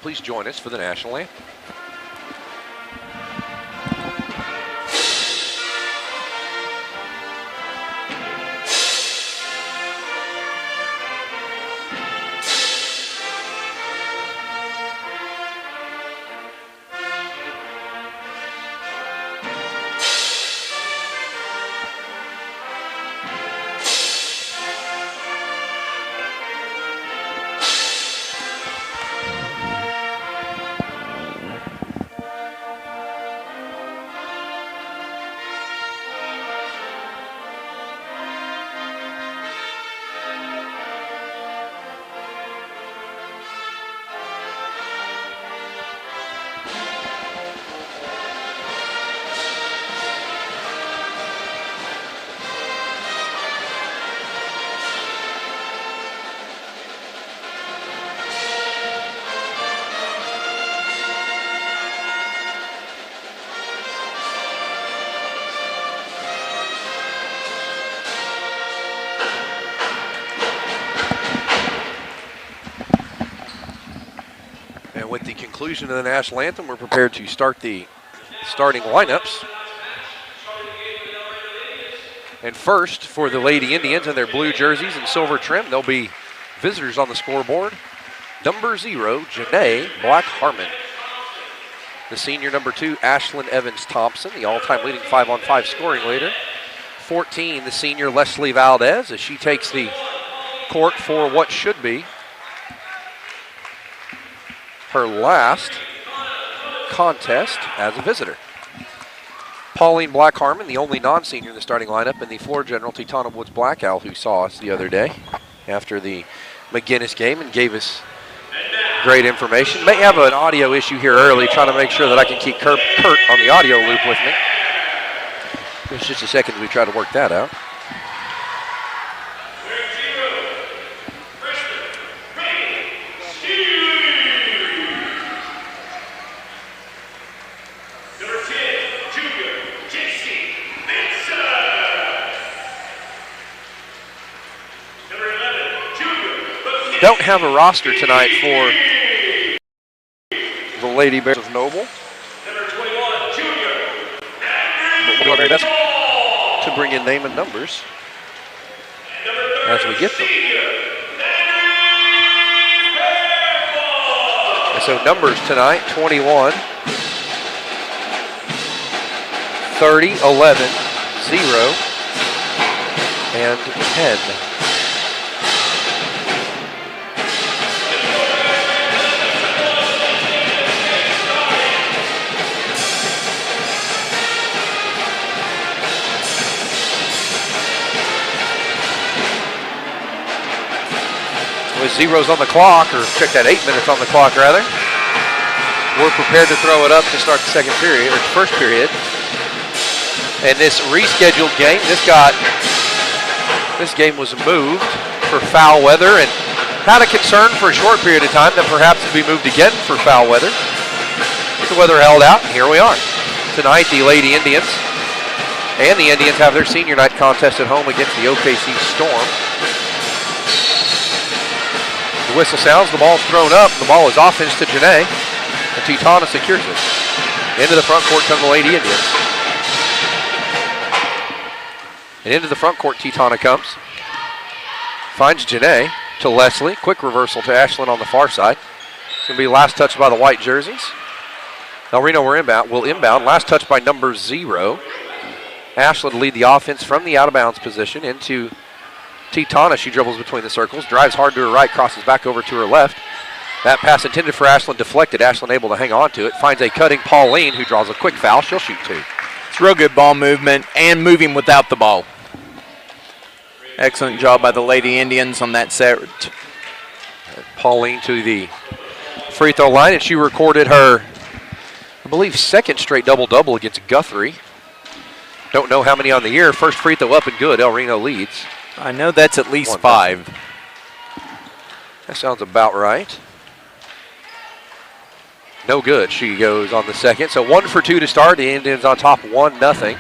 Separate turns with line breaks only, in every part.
please join us for the national anthem. With the conclusion of the national anthem, we're prepared to start the starting lineups. And first, for the Lady Indians in their blue jerseys and silver trim, there'll be visitors on the scoreboard. Number 0, Janae Black-Harmon. The senior number 2, Ashlyn Evans-Thompson, the all-time leading 5-on-5 scoring leader. 14, the senior Leslie Valdez, as she takes the court for what should be her last contest as a visitor. Pauline Black-Harmon, the only non-senior in the starting lineup, and the floor general, Titana Woods Black Owl, who saw us the other day after the McGinnis game and gave us great information. May have an audio issue here early, trying to make sure that I can keep Kurt on the audio loop with me. There's just a second as we try to work that out. Don't have a roster tonight for the Lady Bears of Noble. But we'll do our very best to bring in name and numbers as we get them. And so numbers tonight, 21, 30, 11, 0, and 10. With zeros on the clock, or check that, 8 minutes on the clock rather. We're prepared to throw it up to start the second period, or first period. And this rescheduled game, this game was moved for foul weather and had a concern for a short period of time that perhaps it'd be moved again for foul weather. But the weather held out, and here we are. Tonight, the Lady Indians and the Indians have their senior night contest at home against the OKC Storm. The whistle sounds, the ball's thrown up, the ball is offense to Janae, and Titana secures it. Into the front court come the Lady Indians. And into the front court Titana comes. Finds Janae to Leslie, quick reversal to Ashlyn on the far side. It's going to be last touch by the white jerseys. Now Reno will inbound, last touch by number 0. Ashlyn to lead the offense from the out of bounds position into Titana. She dribbles between the circles, drives hard to her right, crosses back over to her left. That pass intended for Ashlyn deflected. Ashlyn able to hang on to it. Finds a cutting Pauline who draws a quick foul. She'll shoot 2.
It's real good ball movement and moving without the ball. Excellent job by the Lady Indians on that set.
Pauline to the free throw line, and she recorded her, I believe, second straight double-double against Guthrie. Don't know how many on the year. First free throw up and good. El Reno leads.
I know that's at least 5.
That sounds about right. No good. She goes on the second. So 1 for 2 to start. The Indians on top 1-0.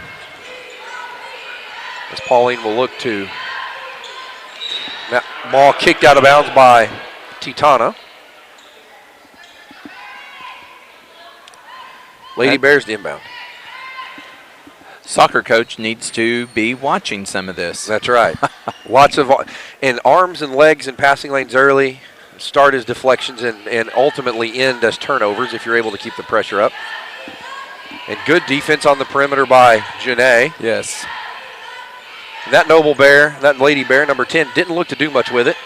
As Pauline will look to. That ball kicked out of bounds by Titana. Lady Bears to inbound.
Soccer coach needs to be watching some of this.
That's right. Lots of and arms and legs and passing lanes early. Start as deflections and ultimately end as turnovers if you're able to keep the pressure up. And good defense on the perimeter by Janae.
Yes.
And that Noble Bear, that Lady Bear, number 10, didn't look to do much with it.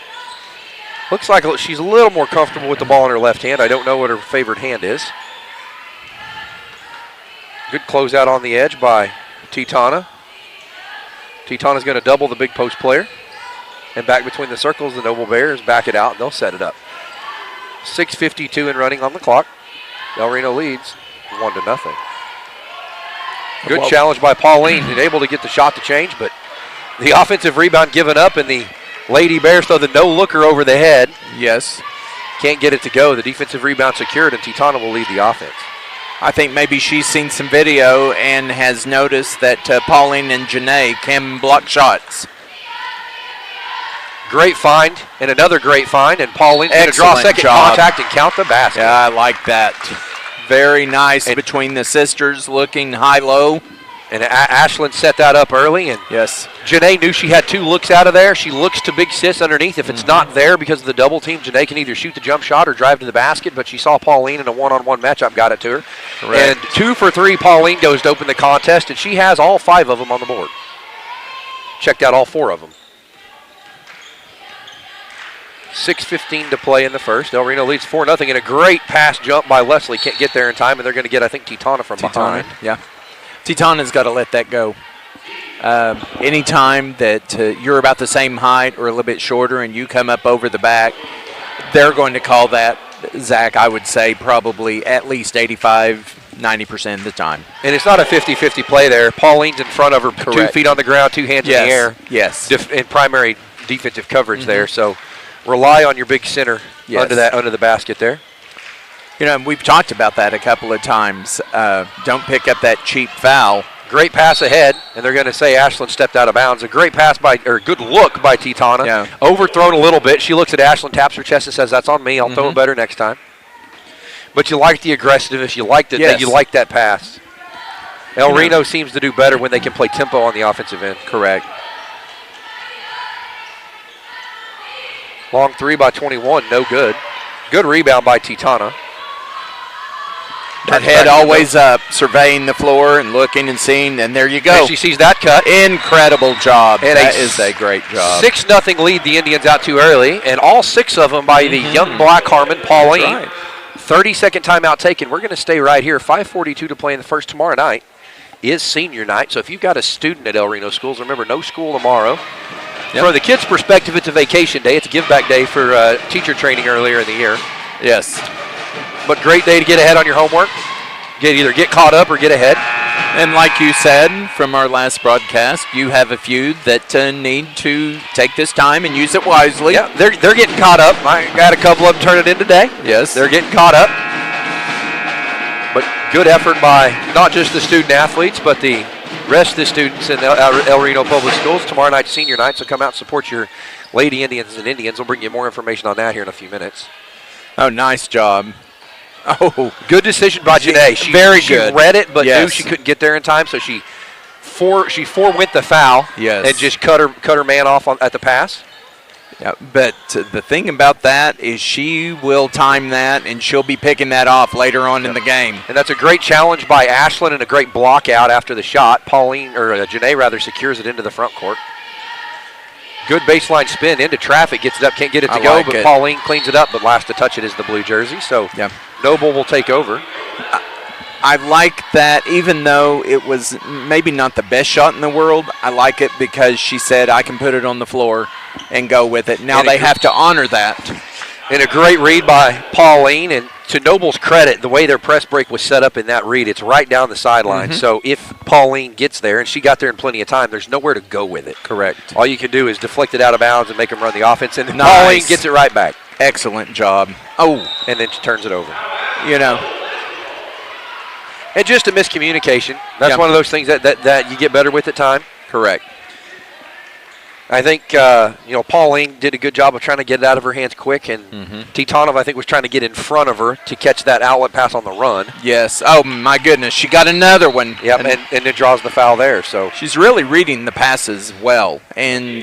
Looks like she's a little more comfortable with the ball in her left hand. I don't know what her favored hand is. Good closeout on the edge by Titana. Titana's going to double the big post player. And back between the circles, the Noble Bears back it out, and they'll set it up. 6:52 and running on the clock. Del Reno leads 1-0. Good challenge by Pauline, and able to get the shot to change, but the offensive rebound given up, and the Lady Bears throw the no-looker over the head.
Yes.
Can't get it to go. The defensive rebound secured, and Titana will lead the offense.
I think maybe she's seen some video and has noticed that Pauline and Janae can block shots.
Great find, and another great find, and Pauline's going to draw second contact and count the basket.
Yeah, I like that. Very nice between the sisters, looking high-low.
And Ashlyn set that up early, and
yes,
Janae knew she had two looks out of there. She looks to big sis underneath. If it's not there because of the double team, Janae can either shoot the jump shot or drive to the basket, but she saw Pauline in a one-on-one matchup, got it to her.
Correct.
And 2 for 3, Pauline goes to open the contest, and she has all 5 of them on the board. Checked out all 4 of them. 6:15 to play in the first. Del Reno leads 4-0, and a great pass jump by Leslie. Can't get there in time, and they're going to get, I think, Titana from behind.
Yeah. Titana's got to let that go. Anytime that you're about the same height or a little bit shorter and you come up over the back, they're going to call that, Zach, I would say probably at least 85, 90% of the time.
And it's not a 50-50 play there. Pauline's in front of her,
Correct.
2 feet on the ground, 2 hands in the air.
Yes.
In primary defensive coverage there, so rely on your big center under the basket there.
You know, we've talked about that a couple of times. Don't pick up that cheap foul.
Great pass ahead, and they're going to say Ashlyn stepped out of bounds. A great pass good look by Titana.
Yeah.
Overthrown a little bit. She looks at Ashlyn, taps her chest, and says, "That's on me. I'll throw it better next time." But you like the aggressiveness. You liked it.
Yes.
You like that pass. El Reno seems to do better when they can play tempo on the offensive end.
Correct.
Long 3 by 21, no good. Good rebound by Titana.
That head always up, surveying the floor and looking and seeing, and there you go.
And she sees that cut.
Incredible job.
And
that is a great job.
6-0 lead the Indians out too early, and all 6 of them by the young Black Harmon, Pauline.
Right.
30-second timeout taken. We're going to stay right here. 5:42 to play in the first. Tomorrow night is senior night, so if you've got a student at El Reno schools, remember, no school tomorrow. From the kids' perspective, it's a vacation day. It's a give-back day for teacher training earlier in the year.
Yes.
But great day to get ahead on your homework. Either get caught up or get ahead.
And like you said from our last broadcast, you have a few that need to take this time and use it wisely.
Yeah, they're getting caught up. I got a couple of them turn it in today.
Yes.
They're getting caught up. But good effort by not just the student athletes, but the rest of the students in El Reno Public Schools. Tomorrow night, senior night, so come out and support your Lady Indians and Indians. We'll bring you more information on that here in a few minutes.
Oh, nice job. Oh,
good decision by Janae. She read it, but knew she couldn't get there in time, so she forewent the foul and just cut her man off at the pass.
Yeah, but the thing about that is she will time that, and she'll be picking that off later on in the game.
And that's a great challenge by Ashlyn and a great block out after the shot. Janae rather secures it into the front court. Good baseline spin into traffic, gets it up, can't get it to go, but Pauline cleans it up, but last to touch it is the blue jersey. So Noble will take over.
I like that, even though it was maybe not the best shot in the world, I like it because she said, I can put it on the floor and go with it. Now they have to honor that.
And a great read by Pauline, and to Noble's credit, the way their press break was set up in that read, it's right down the sideline. So if Pauline gets there, and she got there in plenty of time, there's nowhere to go with it.
Correct.
All you can do is deflect it out of bounds and make them run the offense, and Pauline gets it right back.
Excellent job. Oh.
And then she turns it over.
You know.
And just a miscommunication. That's one of those things that you get better with at time.
Correct.
I think, Pauline did a good job of trying to get it out of her hands quick, and Titanov, I think, was trying to get in front of her to catch that outlet pass on the run.
Yes. Oh, my goodness. She got another one.
Yep, and it draws the foul there. So
she's really reading the passes well. And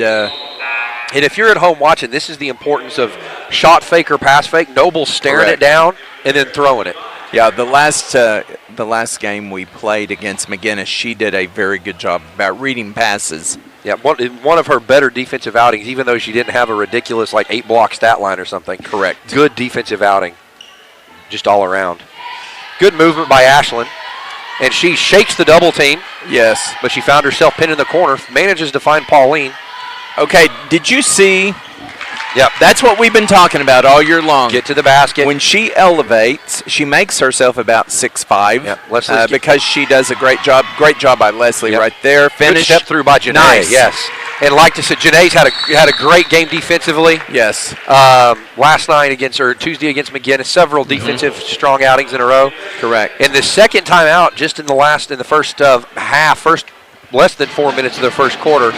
if you're at home watching, this is the importance of shot fake or pass fake. Noble staring
Correct.
it down and then throwing it.
Yeah, the last game we played against McGinnis, she did a very good job about reading passes.
Yeah, one of her better defensive outings, even though she didn't have a ridiculous 8-block stat line or something.
Correct.
Good defensive outing, just all around. Good movement by Ashlyn, and she shakes the double team.
Yes.
But she found herself pinned in the corner, manages to find Pauline.
Okay, did you see?
Yep.
That's what we've been talking about all year long.
Get to the basket.
When she elevates, she makes herself about 6'5".
Yep. Leslie
because she does a great job. Great job by Leslie right there.
Good step through by Janae.
Nice.
Yes. And like to say, Janae's had a great game defensively.
Yes.
Last night Tuesday against McGinnis, several defensive strong outings in a row.
Correct.
And the second time out, just in the first half, less than 4 minutes of the first quarter,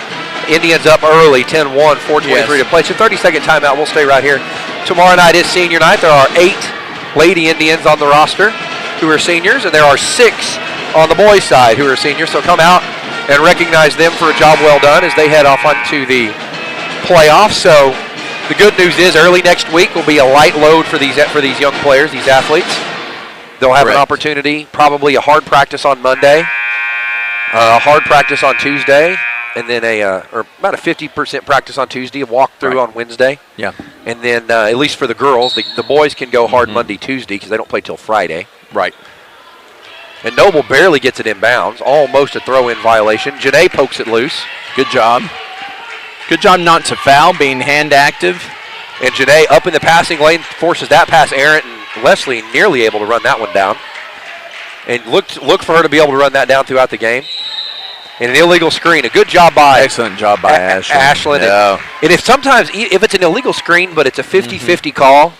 Indians up early, 10-1, 4:23 to play. So 30-second timeout. We'll stay right here. Tomorrow night is senior night. There are 8 Lady Indians on the roster who are seniors, and there are 6 on the boys' side who are seniors. So come out and recognize them for a job well done as they head off onto the playoffs. So the good news is early next week will be a light load for these young players, these athletes. They'll have an opportunity, probably a hard practice on Monday, a hard practice on Tuesday, and then about a 50% practice on Tuesday, a walkthrough on Wednesday.
Yeah.
And then, at least for the girls, the boys can go hard Monday, Tuesday, because they don't play till Friday.
Right.
And Noble barely gets it in bounds, almost a throw-in violation. Janae pokes it loose.
Good job. Good job not to foul, being hand active.
And Janae up in the passing lane, forces that pass. Aaron and Leslie nearly able to run that one down. And look for her to be able to run that down throughout the game. And an illegal screen. A good job by
excellent job by
Ashlyn.
Yeah.
And if it's an illegal screen, but it's a 50-50 call,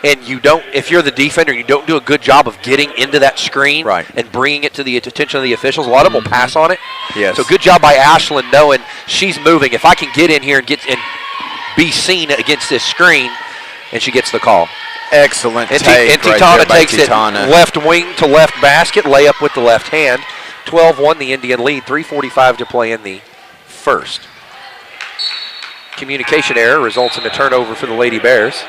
and if you're the defender, you don't do a good job of getting into that screen and bringing it to the attention of the officials, a lot of them will pass on it.
Yes.
So good job by Ashlyn knowing she's moving. If I can get in here and be seen against this screen, and she gets the call.
Excellent.
And Titana takes it left wing to left basket, layup with the left hand. 12-1 the Indian lead, 3:45 to play in the first. Communication error results in a turnover for the Lady Bears.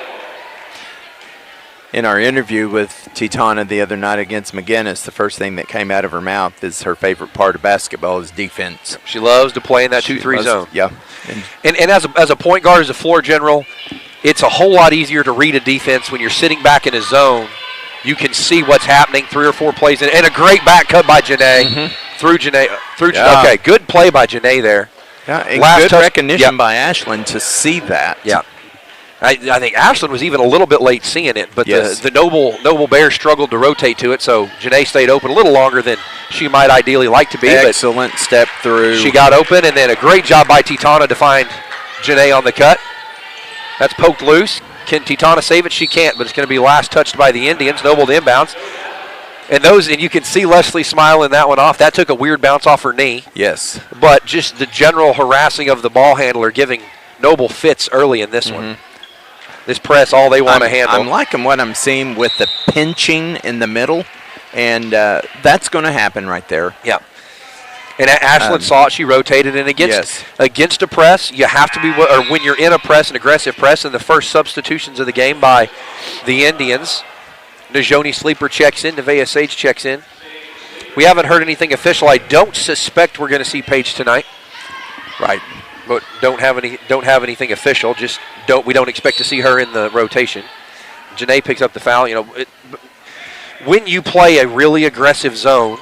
In our interview with Titana the other night against McGinnis, the first thing that came out of her mouth is her favorite part of basketball is defense.
She loves to play in that 2-3 zone.
Yeah.
And as a point guard, as a floor general, it's a whole lot easier to read a defense when you're sitting back in a zone. You can see what's happening 3 or 4 plays in, and a great back cut by Janae through Janae. Okay, good play by Janae there.
Yeah, and good recognition by Ashlyn to see that.
Yeah. I think Ashlyn was even a little bit late seeing it, but the Noble Bears struggled to rotate to it, so Janae stayed open a little longer than she might ideally like to be.
Excellent step through.
She got open, and then a great job by Titana to find Janae on the cut. That's poked loose. Can Titana save it? She can't, but it's going to be last touched by the Indians. Noble to inbounds. And you can see Leslie smiling that one off. That took a weird bounce off her knee.
Yes.
But just the general harassing of the ball handler giving Noble fits early in this one. This press, all they want to handle.
I'm liking what I'm seeing with the pinching in the middle, and that's going to happen right there.
Yeah. And Ashlyn saw it. She rotated, and against a press, you have to be, or when you're in a press, an aggressive press, and the first substitutions of the game by the Indians, Najoni Sleeper checks in, Nevaeh Sage checks in. We haven't heard anything official. I don't suspect we're going to see Paige tonight.
Right.
But don't have anything official. We don't expect to see her in the rotation. Janae picks up the foul. When you play a really aggressive zone,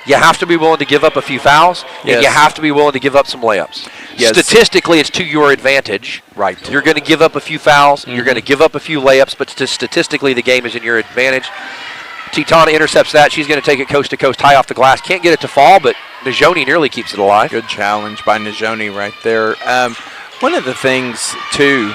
you have to be willing to give up a few fouls, and you have to be willing to give up some layups. Yes. Statistically, it's to your advantage.
Right.
You're going to give up a few fouls. You're going to give up a few layups, but statistically, the game is in your advantage. Titana intercepts that. She's going to take it coast to coast, high off the glass. Can't get it to fall, but Najoni nearly keeps it alive.
Good challenge by Najoni right there. One of the things, too,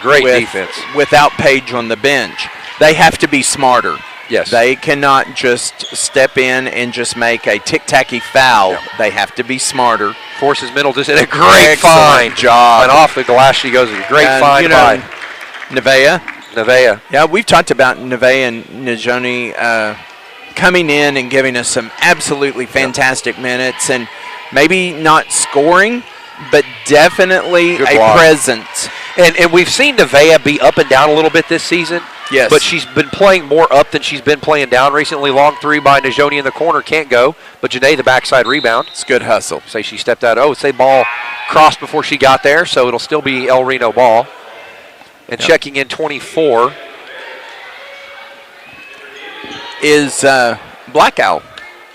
great defense.
Without Paige on the bench, they have to be smarter.
Yes.
They cannot just step in and just make a tic-tacky foul.
Yeah.
They have to be smarter.
Forces middle just a great find.
Job.
And off the glass she goes. A great find by Nevaeh.
Yeah, we've talked about Nevaeh and Najoni coming in and giving us some absolutely fantastic minutes, and maybe not scoring, but definitely
Good
a
block.
presence.
And we've seen Nevaeh be up and down a little bit this season.
Yes.
But she's been playing more up than she's been playing down recently. Long three by Najoni in the corner. Can't go. But Janae, the backside rebound.
It's good hustle.
Say she stepped out. Oh, say ball crossed before she got there, so it'll still be El Reno ball. And checking in 24
is Black Owl.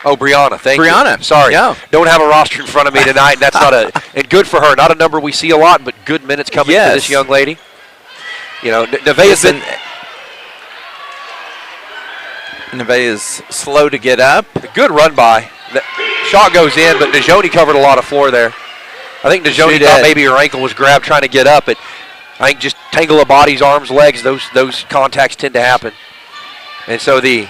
Oh, Brianna, thank you.
Brianna.
Sorry.
Yeah.
Don't have a roster in front of me tonight, and that's not and good for her. Not a number we see a lot, but good minutes coming for this young lady. You know,
Nevaeh is slow to get up.
A good run by. The shot goes in, but Najoni covered a lot of floor there. I think Najoni thought maybe her ankle was grabbed trying to get up, but I think just tangle of bodies, arms, legs, those contacts tend to happen. And so the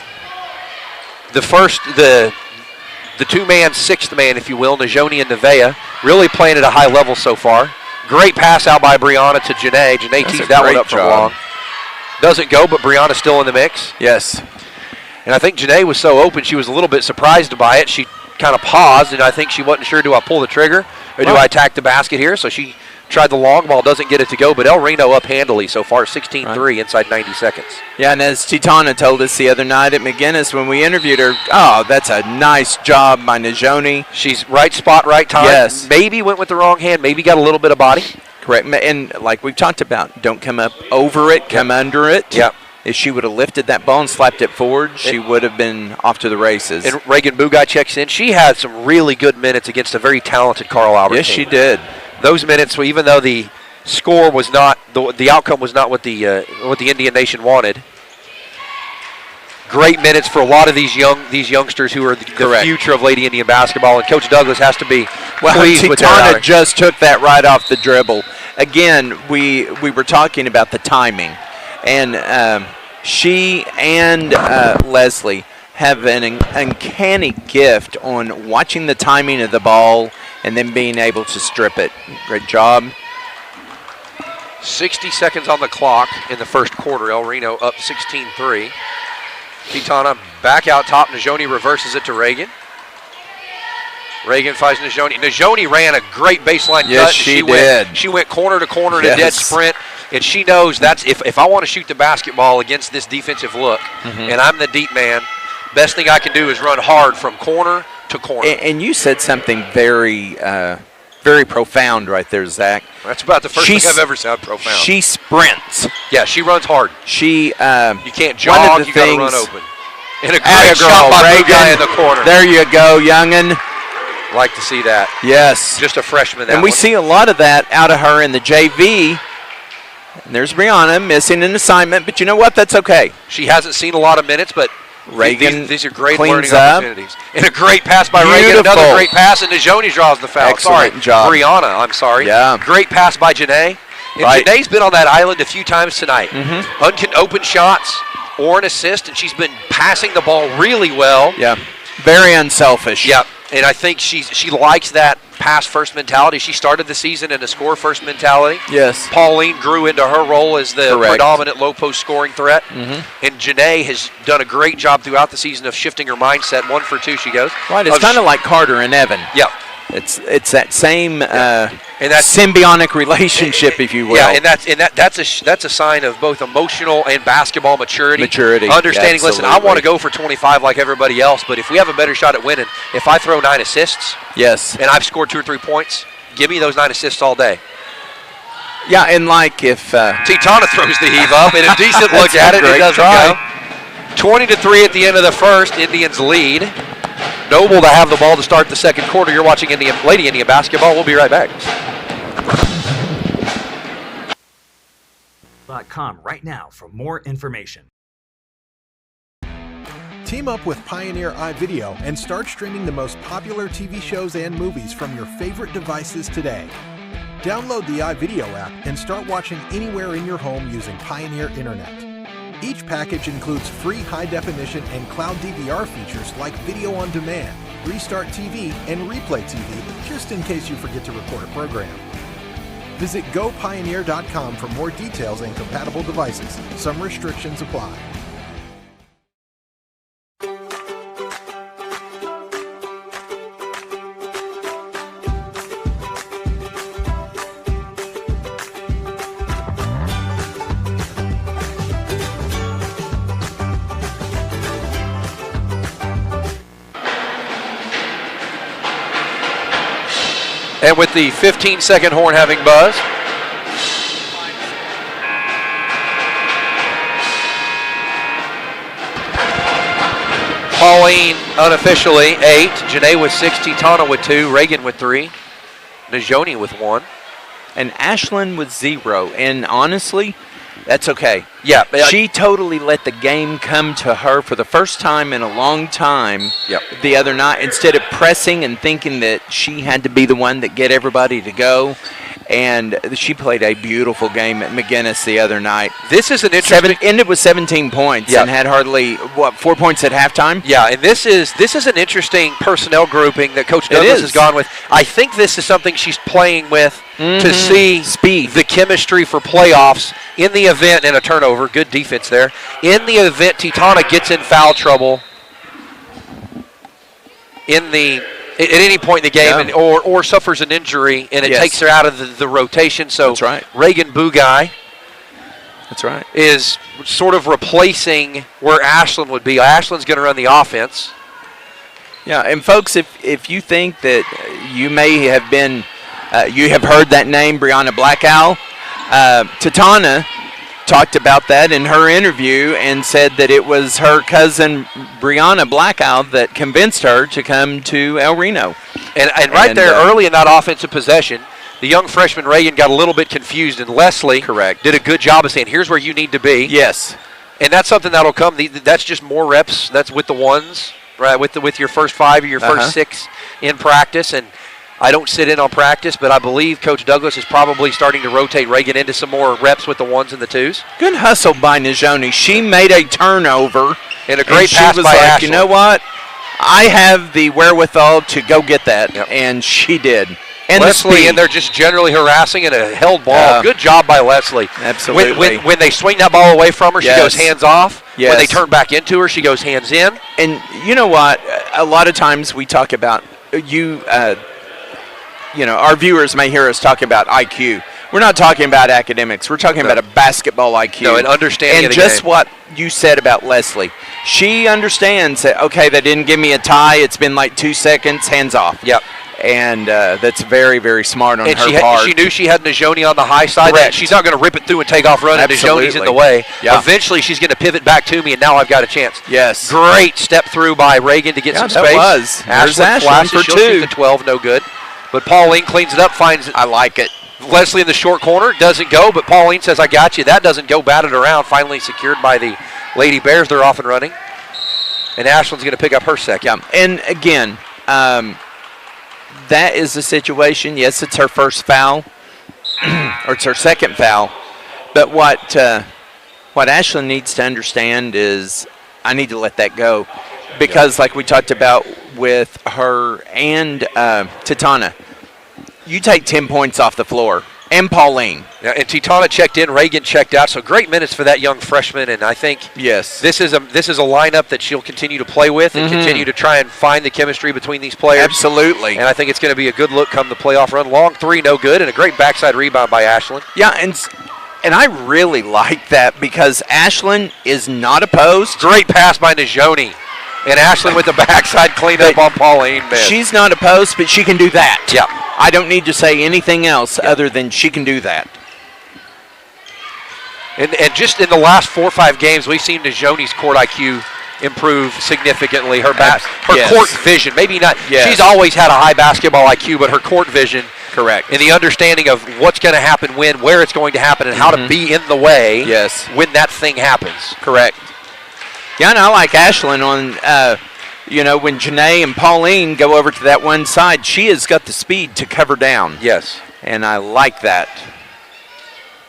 two-man, sixth man, if you will, Najoni and Nevaeh, really playing at a high level so far. Great pass out by Brianna to Janae. Janae tees that one up from long. Doesn't go, but Brianna's still in the mix.
Yes.
And I think Janae was so open, she was a little bit surprised by it. She kind of paused, and I think she wasn't sure, do I pull the trigger or do I attack the basket here? So she tried the long ball, doesn't get it to go, but El Reno up handily so far, 16-3 inside 90 seconds. Yeah,
and as Titana told us the other night at McGinnis when we interviewed her, oh, that's a nice job by Najoni.
She's right spot, right time.
Yes.
Maybe went with the wrong hand, maybe got a little bit of body.
Correct, and like we've talked about, don't come up over it, come under it.
Yep.
If she would have lifted that ball and slapped it forward, she would have been off to the races.
And Reagan Bugай checks in. She had some really good minutes against a very talented Carl Albert team.
Yes, she did.
Those minutes, even though the score was not, the outcome was not what the Indian Nation wanted. Great minutes for a lot of these youngsters who are the future of Lady Indian basketball, and Coach Douglas has to be pleased with that.
Titana just took that right off the dribble. Again, we were talking about the timing, and she and Leslie have an uncanny gift on watching the timing of the ball and then being able to strip it. Great job.
60 seconds on the clock in the first quarter. El Reno up 16-3. Titana back out top. Najoni reverses it to Reagan. Reagan finds Najoni. Najoni ran a great baseline cut.
Yes, she did.
She went corner to corner in a dead sprint, and she knows that's if I want to shoot the basketball against this defensive look, and I'm the deep man, best thing I can do is run hard from corner to corner.
And you said something very, very profound right there, Zach.
That's about the first thing I've ever said profound.
She sprints.
Yeah, she runs hard.
You
can't jog, you got to run open. And a great
girl,
shot by
Reagan.
Bugay in the corner.
There you go, youngin'.
Like to see that.
Yes.
Just a freshman.
And we see a lot of that out of her in the JV. And there's Brianna missing an assignment, but you know what? That's okay.
She hasn't seen a lot of minutes, but
Reagan
these are great
cleans
learning opportunities. And a great pass by Reagan. Another great pass, and Najoni draws the foul.
Excellent job.
Brianna, I'm sorry.
Yeah.
Great pass by Janae. And Janae's been on that island a few times tonight. Open shots or an assist, and she's been passing the ball really well.
Yeah. Very unselfish.
Yeah. And I think she likes that pass-first mentality. She started the season in a score-first mentality.
Yes.
Pauline grew into her role as the predominant low-post scoring threat. And Janae has done a great job throughout the season of shifting her mindset. 1 for 2 she goes.
Right, it's kind of like Carter and Evan.
Yeah.
It's that same and that symbiotic relationship, if you will.
Yeah, and that's a sign of both emotional and basketball maturity. Understanding, listen, I want to go for 25 like everybody else, but if we have a better shot at winning, if I throw 9 assists, and I've scored 2 or 3 points, give me those 9 assists all day.
Yeah, and like if
Titana throws the heave up and a decent look at it, it doesn't go. 20-3 at the end of the first. Indians lead. Noble to have the ball to start the second quarter. You're watching Lady Indian basketball. We'll be right back.
.com right now for more information.
Team up with Pioneer iVideo and start streaming the most popular TV shows and movies from your favorite devices today. Download the iVideo app and start watching anywhere in your home using Pioneer Internet. Each package includes free high-definition and cloud DVR features like video on demand, Restart TV, and Replay TV, just in case you forget to record a program. Visit GoPioneer.com for more details and compatible devices. Some restrictions apply.
And with the 15-second horn having buzzed, Pauline unofficially 8, Janae with 6, Titana with 2, Reagan with 3, Najoni with 1.
And Ashlyn with 0. And honestly, that's okay.
Yeah.
She totally let the game come to her for the first time in a long time
Yep.
the other night, instead of pressing and thinking that she had to be the one that get everybody to go. And she played a beautiful game at McGinnis the other night.
This is an interesting...
Ended with 17 points
Yep.
and had hardly, 4 points at halftime?
Yeah, and this is an interesting personnel grouping that Coach Douglas has gone with. I think this is something she's playing with to see
speed,
the chemistry for playoffs in the event, and a turnover. Good defense there. In the event Titana gets in foul trouble at any point in the game, and, or suffers an injury, and it takes her out of the rotation. So
that's right.
Reagan Bugай,
that's right,
is sort of replacing where Ashlyn would be. Ashlyn's going to run the offense.
Yeah, and folks, if you think that you may have been, you have heard that name, Brianna Blackowl, Titana talked about that in her interview and said that it was her cousin Brianna Blackowl that convinced her to come to El Reno.
And right there, early in that offensive possession, the young freshman Reagan got a little bit confused, and Leslie did a good job of saying, here's where you need to be.
Yes.
And that's something that'll come. That's just more reps. That's with the ones, right, with your first 5 or your first 6 in practice. And I don't sit in on practice, but I believe Coach Douglas is probably starting to rotate Reagan into some more reps with the 1s and the 2s.
Good hustle by Najoni. She made a turnover.
And a great
pass
by
like,
Ashlyn.
You know what? I have the wherewithal to go get that, and she did. And
Leslie, and they're just generally harassing and a held ball. Good job by Leslie.
Absolutely.
When they swing that ball away from her, she goes hands off.
Yes.
When they turn back into her, she goes hands in.
And you know what? A lot of times we talk about our viewers may hear us talk about IQ. We're not talking about academics. We're talking about a basketball IQ.
No, and understanding
and
of the
just
game.
what you said about Leslie. She understands that, okay, they didn't give me a tie. It's been like 2 seconds, hands off.
Yep.
And that's very, very smart on her part.
She knew she had Najoni on the high side.
Correct.
She's not going to rip it through and take off running. Najoni's in the way.
Yeah.
Eventually, she's going to pivot back to me, and now I've got a chance.
Yes.
Great step through by Reagan to get some space.
That was.
Ashlyn flashes for 2. She'll shoot the 12, no good. But Pauline cleans it up, finds it.
I like it.
Leslie in the short corner, doesn't go, but Pauline says, I got you. That doesn't go, batted around, finally secured by the Lady Bears. They're off and running. And Ashlyn's going to pick up her second.
Yeah. And again, that is the situation. Yes, it's her first foul, or it's her second foul. But what Ashlyn needs to understand is I need to let that go. Because like we talked about with her and Titana, you take 10 points off the floor. And Pauline.
Yeah, and Titana checked in, Reagan checked out. So great minutes for that young freshman, and I think this is a lineup that she'll continue to play with and continue to try and find the chemistry between these players.
Absolutely.
And I think it's going to be a good look come the playoff run. Long 3, no good, and a great backside rebound by Ashlyn.
Yeah, and I really like that because Ashlyn is not opposed.
Great pass by Najoni. And Ashlyn with the backside cleanup on Pauline. Man.
She's not opposed, but she can do that.
Yeah.
I don't need to say anything else other than she can do that.
And just in the last 4 or 5 games, we've seen Najoni's court IQ improve significantly. Her court vision, maybe not. Yes. She's always had a high basketball IQ, but her court vision.
Correct.
And the understanding of what's going to happen when, where it's going to happen, and how to be in the way when that thing happens.
Correct. Yeah, and I like Ashlyn on, when Janae and Pauline go over to that one side, she has got the speed to cover down.
Yes.
And I like that.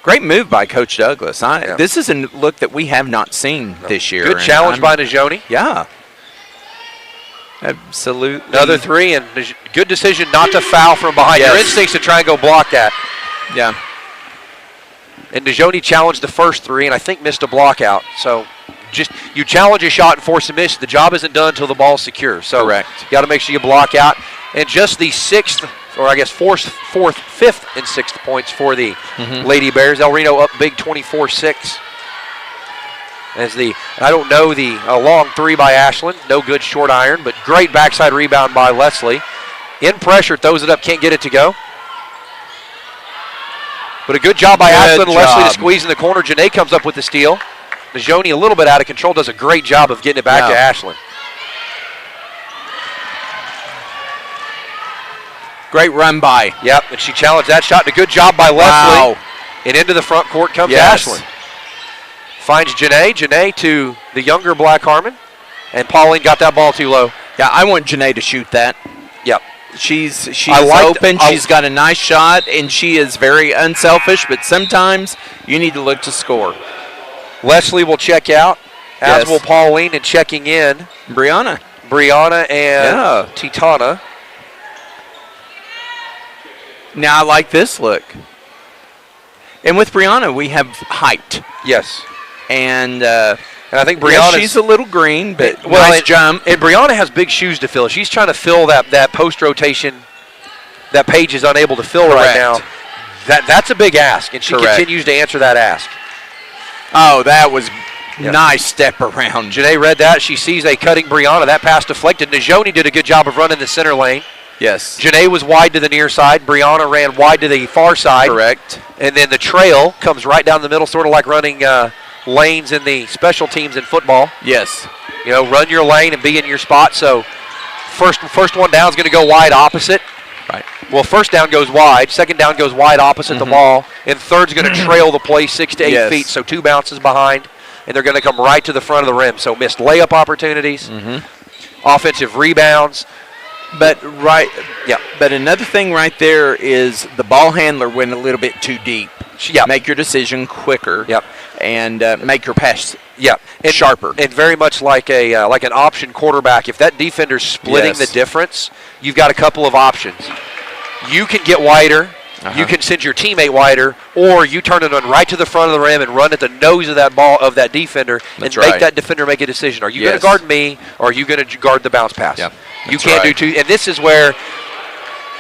Great move by Coach Douglas. This is a look that we have not seen this year.
Good challenge by Najoni.
Yeah. Absolutely.
Another three, and good decision not to foul from behind.
Yes.
Your instincts to try and go block that.
Yeah.
And Najoni challenged the first three, and I think missed a block out. So just you challenge a shot and force a miss. The job isn't done until the ball's secure. So
correct.
You got to make sure you block out. And just the sixth, or I guess fifth, and sixth points for the Lady Bears. El Reno up big 24-6. As I don't know the long three by Ashland. No good short iron, but great backside rebound by Leslie. In pressure, throws it up, can't get it to go. But a good job by Ashland and Leslie to squeeze in the corner. Janae comes up with the steal. Najoni a little bit out of control, does a great job of getting it back to Ashland.
Great run by.
Yep, and she challenged that shot, and a good job by Leslie. And into the front court comes Ashland. Finds Janae. Janae to the younger Black Harmon. And Pauline got that ball too low.
Yeah, I want Janae to shoot that.
Yep.
She's open. She's got a nice shot, and she is very unselfish, but sometimes you need to look to score.
Leslie will check out, as will Pauline, and checking in.
Brianna
and Titana.
Now I like this look. And with Brianna, we have height.
Yes.
And
I think Brianna,
she's a little green, but
nice jump. And Brianna has big shoes to fill. She's trying to fill that post rotation that Paige is unable to fill right now. That's a big ask, and she continues to answer that ask.
Oh, that was nice step around.
Janae read that. She sees a cutting Brianna. That pass deflected. Najoni did a good job of running the center lane.
Yes.
Janae was wide to the near side. Brianna ran wide to the far side.
Correct.
And then the trail comes right down the middle, sort of like running lanes in the special teams in football.
Yes.
You know, run your lane and be in your spot. So first one down is going to go wide opposite.
Right.
Well, first down goes wide. Second down goes wide opposite the ball. And third's going to trail the play 6 to 8 feet. So 2 bounces behind. And they're going to come right to the front of the rim. So missed layup opportunities, offensive rebounds.
But another thing right there is the ball handler went a little bit too deep. Make your decision quicker. And make your pass sharper. And very much like an option quarterback. If that defender's splitting the difference, you've got a couple of options. You can get wider. You can send your teammate wider, or you turn it on right to the front of the rim and run at the nose of that ball of that defender and make that defender make a decision. Are you going to guard me, or are you going to guard the bounce pass? You can't do two. And this is where,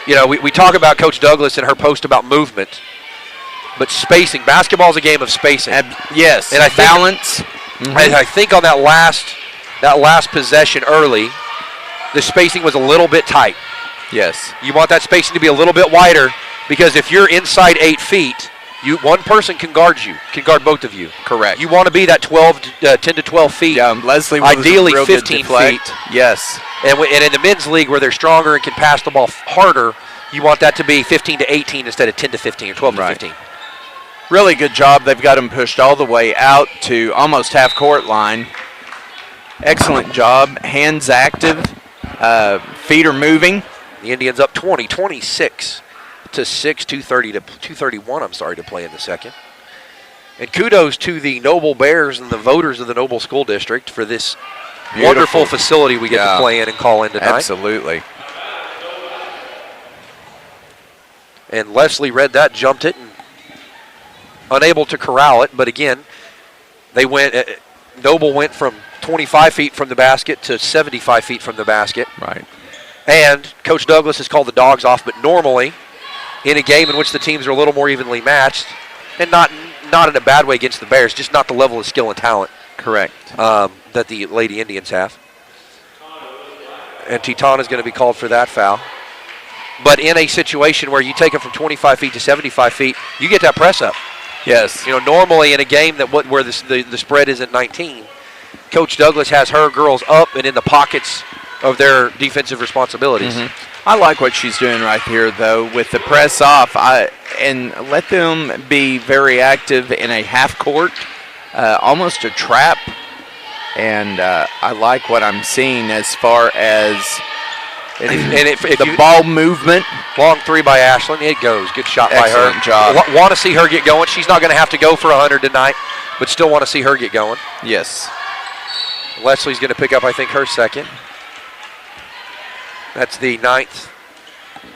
we talk about Coach Douglas and her post about movement, but spacing. Basketball is a game of spacing. Yes.
And I think, balance. I think on that last possession early, the spacing was a little bit tight.
Yes.
You want that spacing to be a little bit wider. Because if you're inside 8 feet, one person can guard you, can guard both of you.
Correct.
You want to be that 10 to 12 feet.
Yeah, Leslie was
ideally
real
15 feet.
Yes.
And in the men's league where they're stronger and can pass the ball harder, you want that to be 15 to 18 instead of 10 to 15 or 12 to 15.
Really good job. They've got them pushed all the way out to almost half-court line. Excellent job. Hands active. Feet are moving.
The Indians up 26 to 6, 231, to play in the second. And kudos to the Noble Bears and the voters of the Noble School District for this wonderful facility we get to play in and call in tonight.
Absolutely.
And Leslie read that, jumped it, and unable to corral it. But again, Noble went from 25 feet from the basket to 75 feet from the basket.
Right.
And Coach Douglas has called the dogs off, but normally in a game in which the teams are a little more evenly matched, and not in a bad way against the Bears, just not the level of skill and talent.
Correct.
That the Lady Indians have. And Titana is going to be called for that foul. But in a situation where you take it from 25 feet to 75 feet, you get that press up.
Yes.
Normally in a game where the spread isn't 19, Coach Douglas has her girls up and in the pockets of their defensive responsibilities.
I like what she's doing right here, though, with the press off. And let them be very active in a half court, almost a trap. And I like what I'm seeing as far as
If
the ball movement.
Long three by Ashlyn. It goes. Good shot by her.
Excellent job.
Want to see her get going. She's not going to have to go for 100 tonight, but still want to see her get going.
Yes.
Leslie's going to pick up, I think, her second. That's the 9th.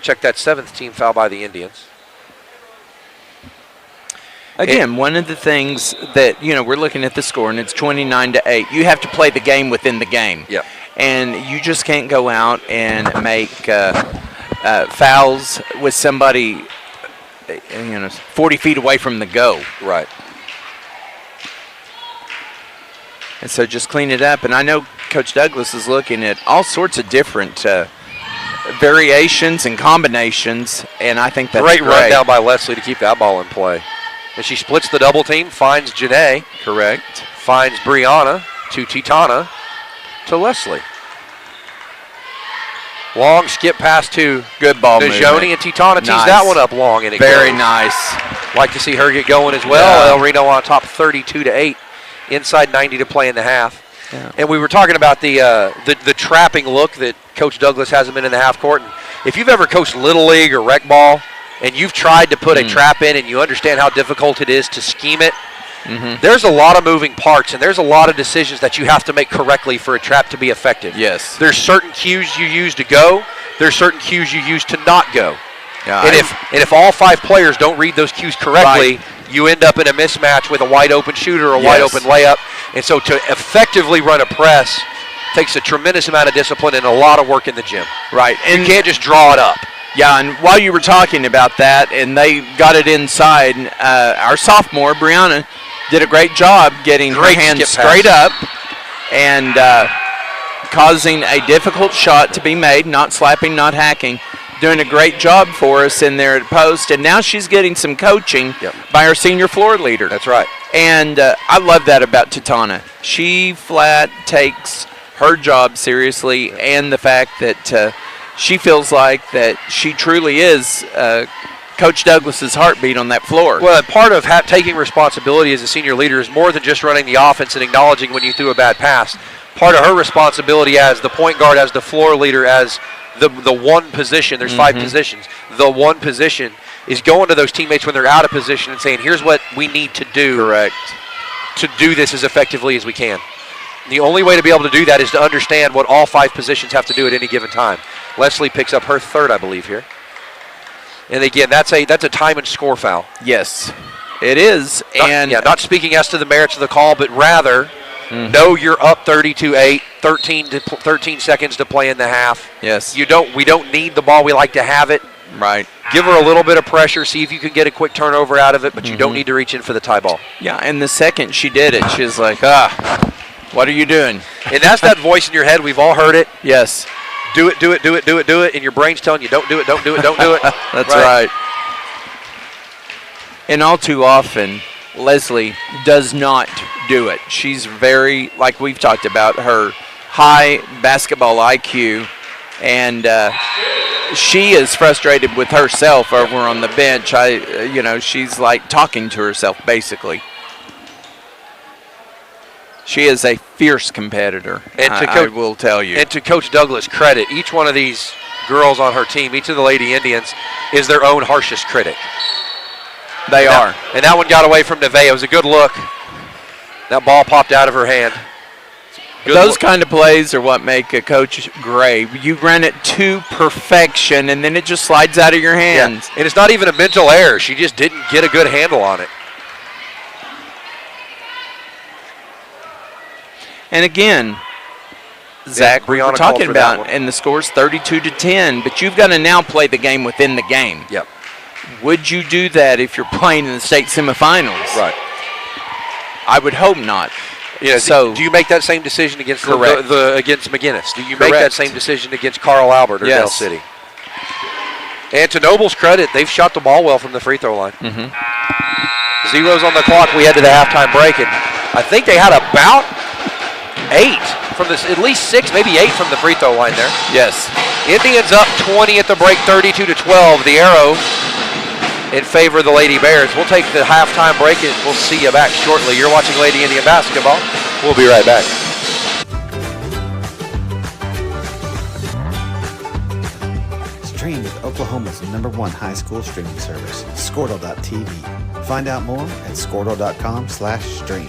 Check that 7th team foul by the Indians.
Again, one of the things that, we're looking at the score, and it's 29-8. You have to play the game within the game.
Yeah.
And you just can't go out and make fouls with somebody, 40 feet away from the goal.
Right.
And so just clean it up. And I know Coach Douglas is looking at all sorts of different variations and combinations, and I think that's
great run down by Leslie to keep that ball in play. And she splits the double team, finds Janae.
Correct.
Finds Brianna to Titana to Leslie. Long skip pass to
good ball
Najoni, and Titana tees
nice.
that one up long, and it
very
goes.
nice.
Like to see her get going as well. El Reno on top 32-8. Inside 90 to play in the half.
Yeah.
And we were talking about the trapping look that Coach Douglas hasn't been in the half court. And if you've ever coached Little League or rec ball and you've tried to put a trap in and you understand how difficult it is to scheme it, there's a lot of moving parts and there's a lot of decisions that you have to make correctly for a trap to be effective.
Yes.
There's certain cues you use to go. There's certain cues you use to not go.
Yeah,
and if all 5 players don't read those cues correctly, you end up in a mismatch with a wide open shooter or a wide open layup. And so to effectively run a press takes a tremendous amount of discipline and a lot of work in the gym.
Right. And
you can't just draw it up.
Yeah, and while you were talking about that and they got it inside, our sophomore, Brianna, did a great job getting her hands straight up and causing a difficult shot to be made, not slapping, not hacking. Doing a great job for us in there at post, and now she's getting some coaching by our senior floor leader.
That's right.
And I love that about Titana. She flat takes her job seriously, and the fact that she feels like that she truly is Coach Douglas's heartbeat on that floor.
Well, part of taking responsibility as a senior leader is more than just running the offense and acknowledging when you threw a bad pass. Part of her responsibility as the point guard, as the floor leader, as the one position, there's 5 positions, the one position is going to those teammates when they're out of position and saying, here's what we need to do to do this as effectively as we can. The only way to be able to do that is to understand what all 5 positions have to do at any given time. Leslie picks up her 3rd, I believe, here. And again, that's a time and score foul.
Yes, it is.
Not speaking as to the merits of the call, but rather know you're up 32-8, 13 seconds to play in the half.
Yes.
We don't need the ball. We like to have it.
Right.
Give her a little bit of pressure, see if you can get a quick turnover out of it, but you don't need to reach in for the tie ball.
Yeah, and the second she did it, she was like, what are you doing?
And that's that voice in your head. We've all heard it.
Yes.
Do it, do it, do it, do it, do it, and your brain's telling you don't do it, don't do it, don't do it.
That's right. And all too often, Leslie does not do it. She's very, like we've talked about, her high basketball IQ, and she is frustrated with herself over on the bench. She's like talking to herself, basically. She is a fierce competitor, and I will tell you.
And to Coach Douglas' credit, each one of these girls on her team, each of the Lady Indians, is their own harshest critic.
They are.
And that one got away from Nevaeh. It was a good look. That ball popped out of her hand.
Those kind of plays are what make a coach great. You run it to perfection, and then it just slides out of your hands.
Yeah. And it's not even a mental error. She just didn't get a good handle on it.
And again, Zach, we're talking about, and the score's 32-10, but you've got to now play the game within the game.
Yep.
Would you do that if you're playing in the state semifinals?
Right.
I would hope not.
Yeah. So, do you make that same decision against against McGinnis? Do you make that same decision against Carl Albert or Dell City? And to Noble's credit, they've shot the ball well from the free throw line. Zeros on the clock. We head to the halftime break, and I think they had about 8 from this, at least 6, maybe 8 from the free throw line there.
Yes.
Indians up 20 at the break, 32-12. The arrow in favor of the Lady Bears. We'll take the halftime break and we'll see you back shortly. You're watching Lady Indian Basketball. We'll be right back.
Oklahoma's #1 high school streaming service, Squirtle.tv. Find out more at Squirtle.com/stream.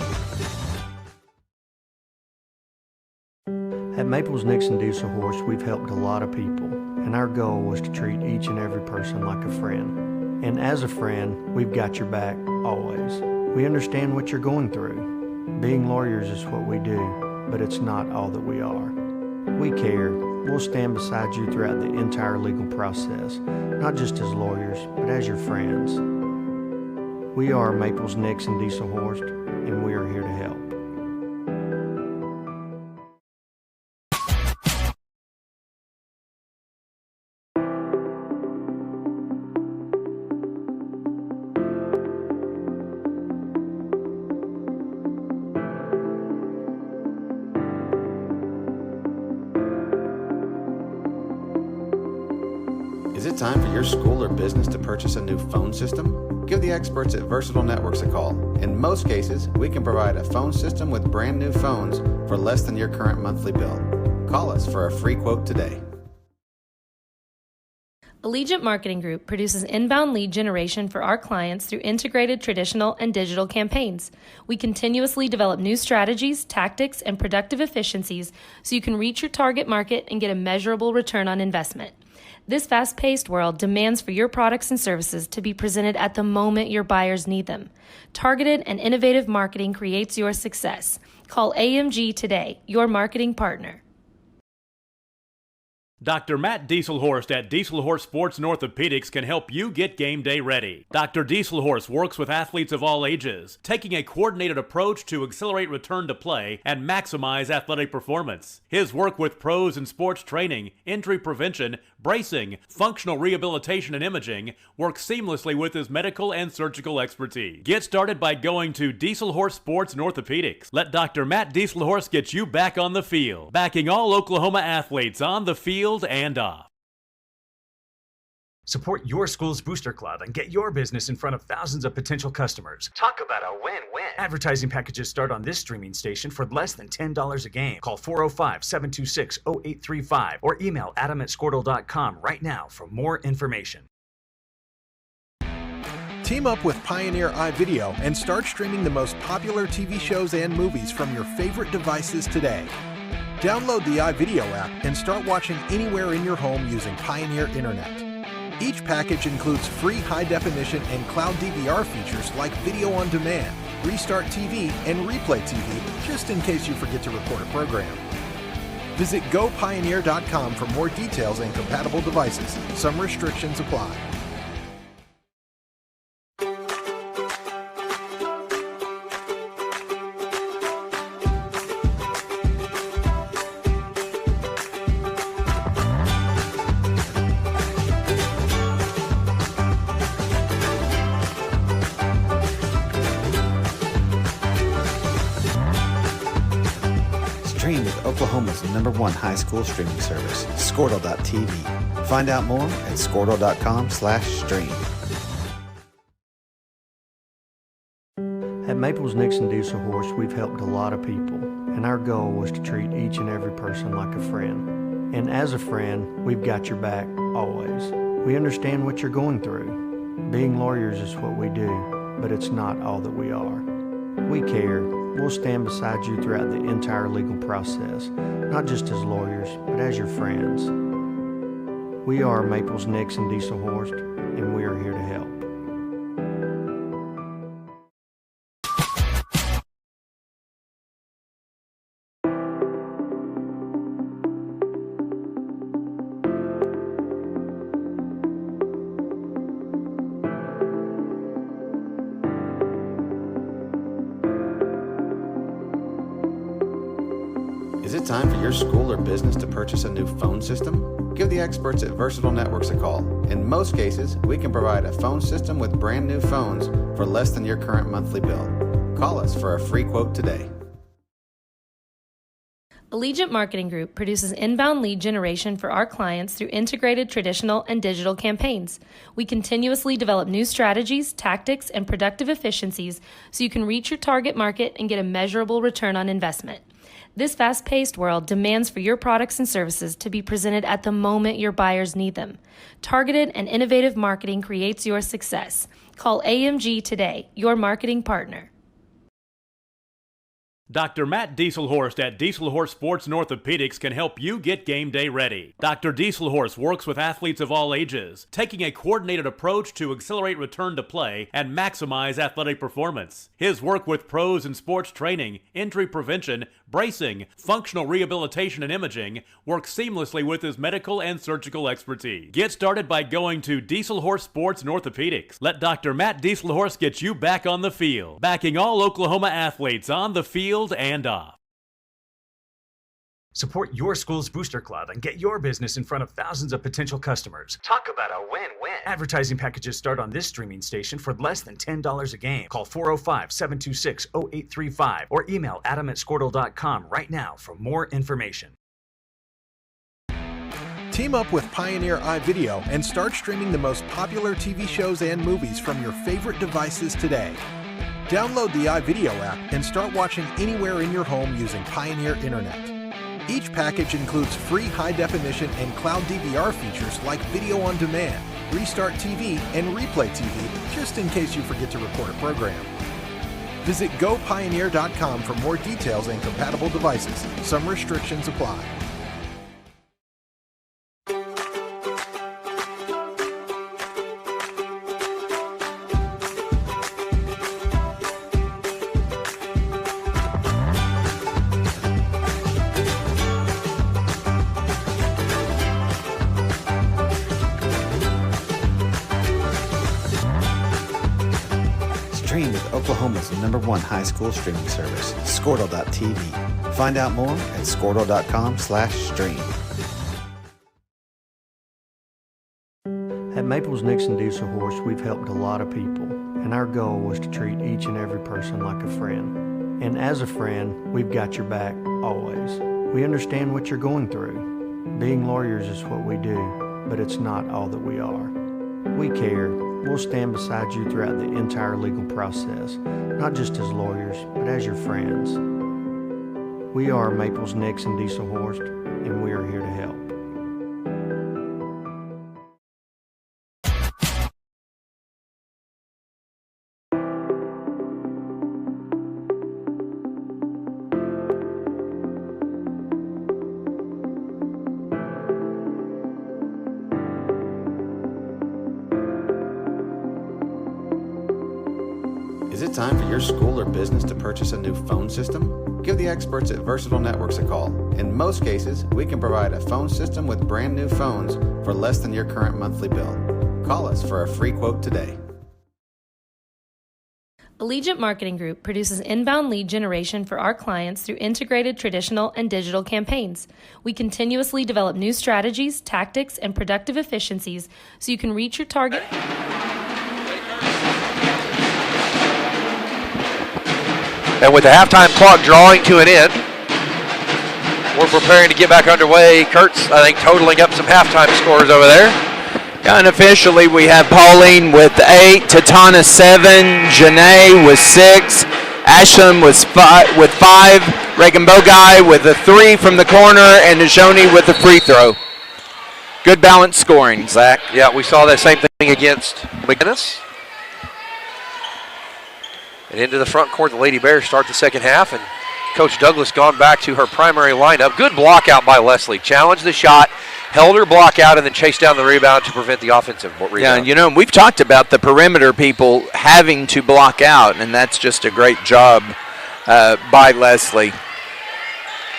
At Maples Nixon Diesel Horse, we've helped a lot of people, and our goal was to treat each and every person like a friend. And as a friend, we've got your back, always. We understand what you're going through. Being lawyers is what we do, but it's not all that we are. We care. We'll stand beside you throughout the entire legal process, not just as lawyers, but as your friends. We are Maples Nixon Diesel Horse, and we are here to help.
Is it time for your school or business to purchase a new phone system? Give the experts at Versatile Networks a call. In most cases, we can provide a phone system with brand new phones for less than your current monthly bill. Call us for a free quote today.
Allegiant Marketing Group produces inbound lead generation for our clients through integrated traditional and digital campaigns. We continuously develop new strategies, tactics, and productive efficiencies so you can reach your target market and get a measurable return on investment. This fast-paced world demands for your products and services to be presented at the moment your buyers need them. Targeted and innovative marketing creates your success. Call AMG today, your marketing partner.
Dr. Matt Dieselhorst at Dieselhorst Sports and Orthopedics can help you get game day ready. Dr. Dieselhorst works with athletes of all ages, taking a coordinated approach to accelerate return to play and maximize athletic performance. His work with pros in sports training, injury prevention, bracing, functional rehabilitation, and imaging works seamlessly with his medical and surgical expertise. Get started by going to Dieselhorst Sports and Orthopedics. Let Dr. Matt Dieselhorst get you back on the field, backing all Oklahoma athletes on the field and off.
Support your school's booster club and get your business in front of thousands of potential customers. Talk about a win-win. Advertising packages start on this streaming station for less than $10 a game. Call 405-726-0835 or email adam@squirtle.com right now for more information.
Team up with Pioneer iVideo and start streaming the most popular TV shows and movies from your favorite devices today. Download the iVideo app and start watching anywhere in your home using Pioneer Internet. Each package includes free high-definition and cloud DVR features like video on demand, Restart TV, and Replay TV, just in case you forget to record a program. Visit GoPioneer.com for more details and compatible devices. Some restrictions apply.
Stream with Oklahoma's #1 high school streaming service, Squirtle.tv. Find out more at Squirtle.com/stream.
At Maples Nixon Diesel Horse, we've helped a lot of people, and our goal was to treat each and every person like a friend. And as a friend, we've got your back, always. We understand what you're going through. Being lawyers is what we do, but it's not all that we are. We care. We'll stand beside you throughout the entire legal process, not just as lawyers, but as your friends. We are Maples Nixon Diesel Horse, and we are here to help.
Is it time for your school or business to purchase a new phone system? Give the experts at Versatile Networks a call. In most cases, we can provide a phone system with brand new phones for less than your current monthly bill. Call us for a free quote today.
Allegiant Marketing Group produces inbound lead generation for our clients through integrated traditional and digital campaigns. We continuously develop new strategies, tactics, and productive efficiencies so you can reach your target market and get a measurable return on investment. This fast-paced world demands for your products and services to be presented at the moment your buyers need them. Targeted and innovative marketing creates your success. Call AMG today, your marketing partner.
Dr. Matt Dieselhorst at Dieselhorst Sports and Orthopedics can help you get game day ready. Dr. Dieselhorst works with athletes of all ages, taking a coordinated approach to accelerate return to play and maximize athletic performance. His work with pros in sports training, injury prevention, bracing, functional rehabilitation, and imaging works seamlessly with his medical and surgical expertise. Get started by going to Dieselhorst Sports and Orthopedics. Let Dr. Matt Dieselhorst get you back on the field, backing all Oklahoma athletes on the field and off.
Support your school's booster club and get your business in front of thousands of potential customers. Talk about a win-win. Advertising packages start on this streaming station for less than $10 a game. Call 405-726-0835 or email adam@squirtle.com right now for more information.
Team up with Pioneer iVideo and start streaming the most popular TV shows and movies from your favorite devices today. Download the iVideo app and start watching anywhere in your home using Pioneer Internet. Each package includes free high-definition and cloud DVR features like video on demand, Restart TV, and Replay TV, just in case you forget to record a program. Visit gopioneer.com for more details and compatible devices. Some restrictions apply.
Stream with Oklahoma's #1 high school streaming service, Squirtle.tv. Find out more at Squirtle.com/stream.
At Maples Nixon Diesel Horse, we've helped a lot of people, and our goal was to treat each and every person like a friend. And as a friend, we've got your back always. We understand what you're going through. Being lawyers is what we do, but it's not all that we are. We care. We'll stand beside you throughout the entire legal process, not just as lawyers, but as your friends. We are Maples Nixon Diesel Horse, and we are here to help.
Is it time for your school or business to purchase a new phone system? Give the experts at Versatile Networks a call. In most cases, we can provide a phone system with brand new phones for less than your current monthly bill. Call us for a free quote today.
Allegiant Marketing Group produces inbound lead generation for our clients through integrated traditional and digital campaigns. We continuously develop new strategies, tactics, and productive efficiencies so you can reach your target.
And with the halftime clock drawing to an end, we're preparing to get back underway. Kurt's, I think, totaling up some halftime scores over there.
Unofficially, we have Pauline with 8, Tatana 7, Janae with 6, Ashlyn with 5, Reagan Bogai with a 3 from the corner, and Najoni with a free throw. Good balanced scoring, Zach.
Yeah, we saw that same thing against McGinnis. And into the front court, the Lady Bears start the second half, and Coach Douglas gone back to her primary lineup. Good block out by Leslie. Challenged the shot, held her block out, and then chased down the rebound to prevent the offensive rebound.
Yeah, you know, we've talked about the perimeter people having to block out, and that's just a great job by Leslie.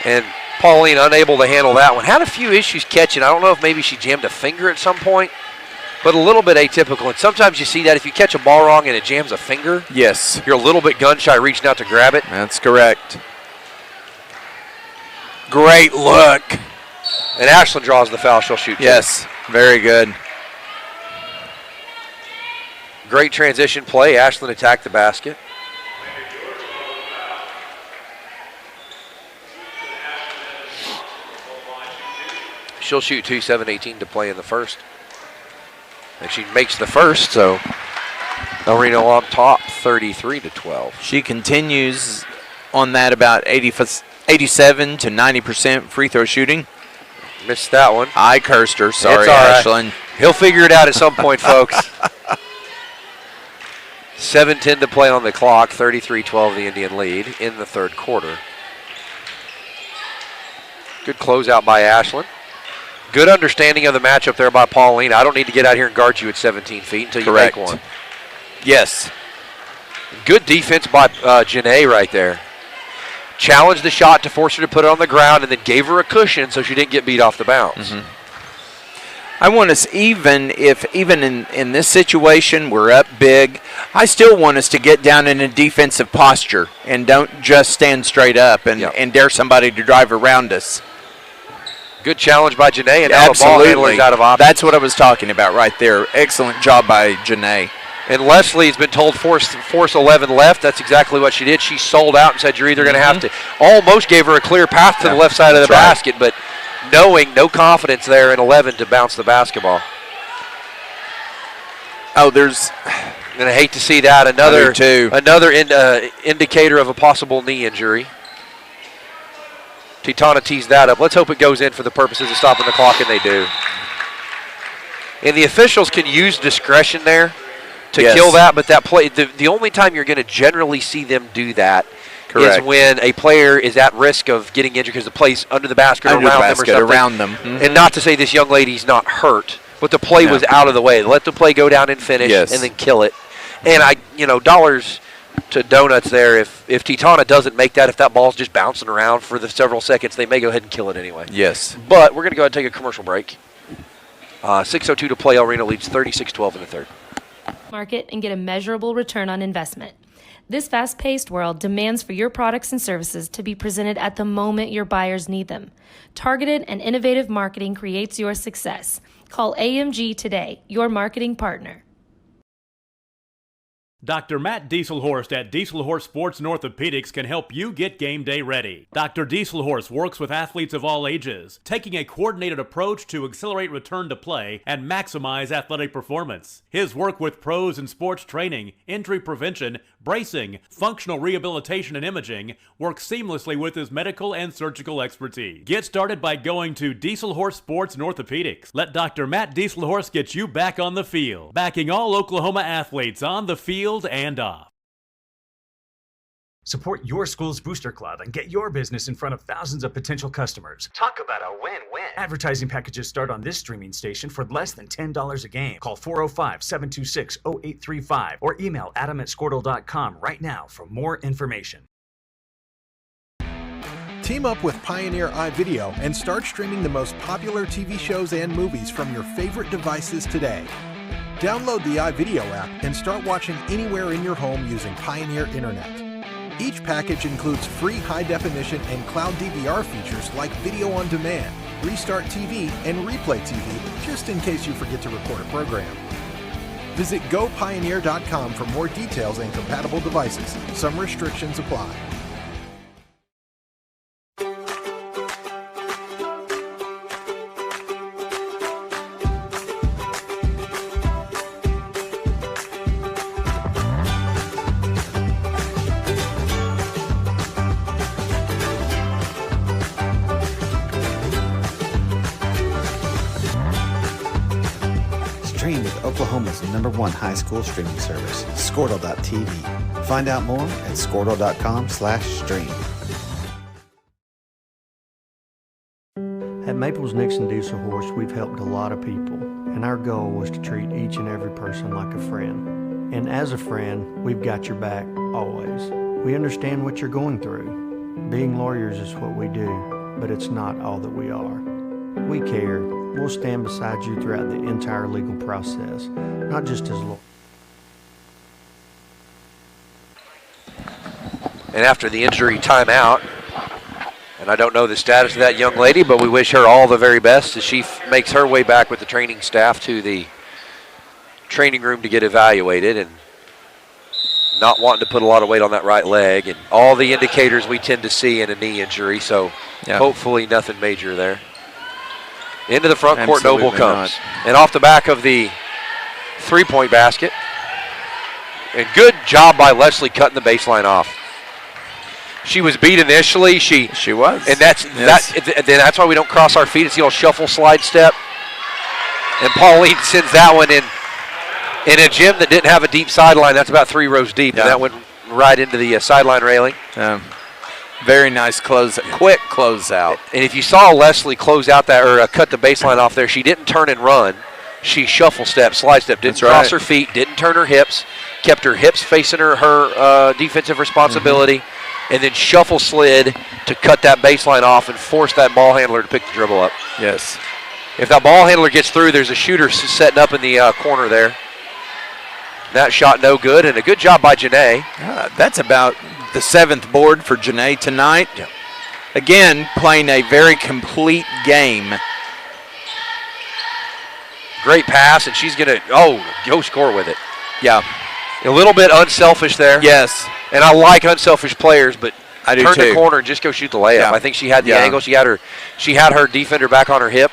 And Pauline unable to handle that one. Had a few issues catching. I don't know if maybe she jammed a finger at some point, but a little bit atypical. And sometimes you see that if you catch a ball wrong and it jams a finger,
yes,
you're a little bit gun-shy reaching out to grab it.
That's correct. Great look.
And Ashlyn draws the foul. She'll shoot.
Yes, very good.
Great transition play. Ashlyn attacked the basket. She'll shoot 2, 7-18 to play in the first. And she makes the first, so El Reno on top, 33-12.
She continues on that about 80% 87 to 90% free throw shooting.
Missed that one.
I cursed her. Sorry,
It's all right.
Ashlyn.
He'll figure it out at some point, folks. 7:10 to play on the clock. 33-12 the Indian lead in the third quarter. Good closeout by Ashlyn. Good understanding of the matchup there by Pauline. I don't need to get out here and guard you at 17 feet until you
Correct.
make one.
Yes.
Good defense by Janae right there. Challenged the shot to force her to put it on the ground and then gave her a cushion so she didn't get beat off the bounce.
Mm-hmm. I want us, even in this situation, we're up big, I still want us to get down in a defensive posture and don't just stand straight up and dare somebody to drive around us.
Good challenge by Janae, and now the ball handler's out of options.
That's what I was talking about right there. Excellent job by Janae.
And Leslie's been told force 11 left. That's exactly what she did. She sold out and said, you're either going to have to, almost gave her a clear path to the left side of the basket, but knowing no confidence there in 11 to bounce the basketball.
Oh, there's,
and I hate to see that. Another indicator of a possible knee injury. Titana teased that up. Let's hope it goes in for the purposes of stopping the clock, and they do. And the officials can use discretion there to kill that, but that play, the only time you're going to generally see them do that is when a player is at risk of getting injured because the play's under the basket or around them or something.
Around them. Mm-hmm.
And not to say this young lady's not hurt, but the play was out of the way. Let the play go down and finish and then kill it. And dollars to donuts there. If Titana doesn't make that, if that ball's just bouncing around for the several seconds, they may go ahead and kill it anyway.
Yes.
But we're going to go ahead and take a commercial break. 6:02 to play. Reno leads 36-12 in the third.
Market and get a measurable return on investment. This fast-paced world demands for your products and services to be presented at the moment your buyers need them. Targeted and innovative marketing creates your success. Call AMG today, your marketing partner.
Dr. Matt Dieselhorst at Dieselhorst Sports and Orthopedics can help you get game day ready. Dr. Dieselhorst works with athletes of all ages, taking a coordinated approach to accelerate return to play and maximize athletic performance. His work with pros in sports training, injury prevention, bracing, functional rehabilitation, and imaging works seamlessly with his medical and surgical expertise. Get started by going to Dieselhorst Sports and Orthopedics. Let Dr. Matt Dieselhorst get you back on the field, backing all Oklahoma athletes on the field and off.
Support your school's booster club and get your business in front of thousands of potential customers. Talk about a win-win. Advertising packages start on this streaming station for less than $10 a game. Call 405-726-0835 or email adam@squirtle.com right now for more information.
Team up with Pioneer iVideo and start streaming the most popular TV shows and movies from your favorite devices today. Download the iVideo app and start watching anywhere in your home using Pioneer Internet. Each package includes free high-definition and cloud DVR features like video on demand, Restart TV, and Replay TV, just in case you forget to record a program. Visit gopioneer.com for more details and compatible devices. Some restrictions apply.
Stream with Oklahoma's #1 high school streaming service, Squirtle.tv. Find out more at Squirtle.com/stream.
At Maples Nixon Dieselhorst, we've helped a lot of people, and our goal was to treat each and every person like a friend. And as a friend, we've got your back always. We understand what you're going through. Being lawyers is what we do, but it's not all that we are. We care. We'll stand beside you throughout the entire legal process, not just as lawyers.
And after the injury timeout, and I don't know the status of that young lady, but we wish her all the very best as she makes her way back with the training staff to the training room to get evaluated, and not wanting to put a lot of weight on that right leg, and all the indicators we tend to see in a knee injury, so hopefully nothing major there. Into the front court, Noble comes. And off the back of the three-point basket. And good job by Leslie cutting the baseline off. She was beat initially. She
was.
And that's why we don't cross our feet. It's the old shuffle slide step. And Pauline sends that one in a gym that didn't have a deep sideline. That's about 3 rows deep, and that went right into the sideline railing.
Very nice quick closeout.
And if you saw Leslie close out that or cut the baseline off there, she didn't turn and run. She shuffle step, slide step, didn't cross her feet, didn't turn her hips, kept her hips facing her defensive responsibility, and then shuffle slid to cut that baseline off and force that ball handler to pick the dribble up.
Yes.
If that ball handler gets through, there's a shooter setting up in the corner there. That shot no good, and a good job by Janae.
That's about the 7th board for Janae tonight.
Yeah.
Again, playing a very complete game.
Great pass, and she's going to, go score with it.
Yeah.
A little bit unselfish there.
Yes.
And I like unselfish players, but
I do
turn
too.
the corner and just go shoot the layup.
Yeah.
I think she had the angle. She had her defender back on her hip.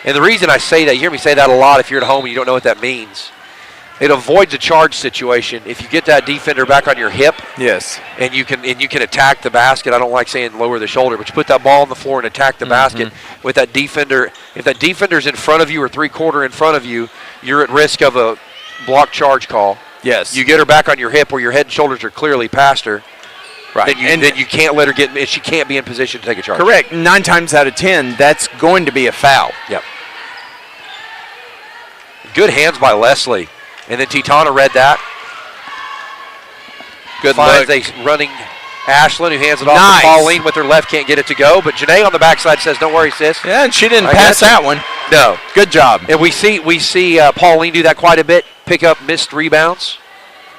And the reason I say that, you hear me say that a lot if you're at home and you don't know what that means. It avoids a charge situation. If you get that defender back on your hip,
yes,
and you can attack the basket. I don't like saying lower the shoulder, but you put that ball on the floor and attack the basket with that defender. If that defender's in front of you or 3/4 in front of you, you're at risk of a block charge call.
Yes.
You get her back on your hip where your head and shoulders are clearly past her.
Right.
Then you can't let her get. She can't be in position to take a charge.
Correct. 9 times out of 10, that's going to be a foul.
Yep. Good hands by Leslie. And then Titana read that.
Good
Finds
look.
a running Ashlyn, who hands it off to Pauline with her left, can't get it to go. But Janae on the backside says, "Don't worry, sis."
Yeah, and she didn't pass that one.
No.
Good job.
And we see Pauline do that quite a bit, pick up missed rebounds.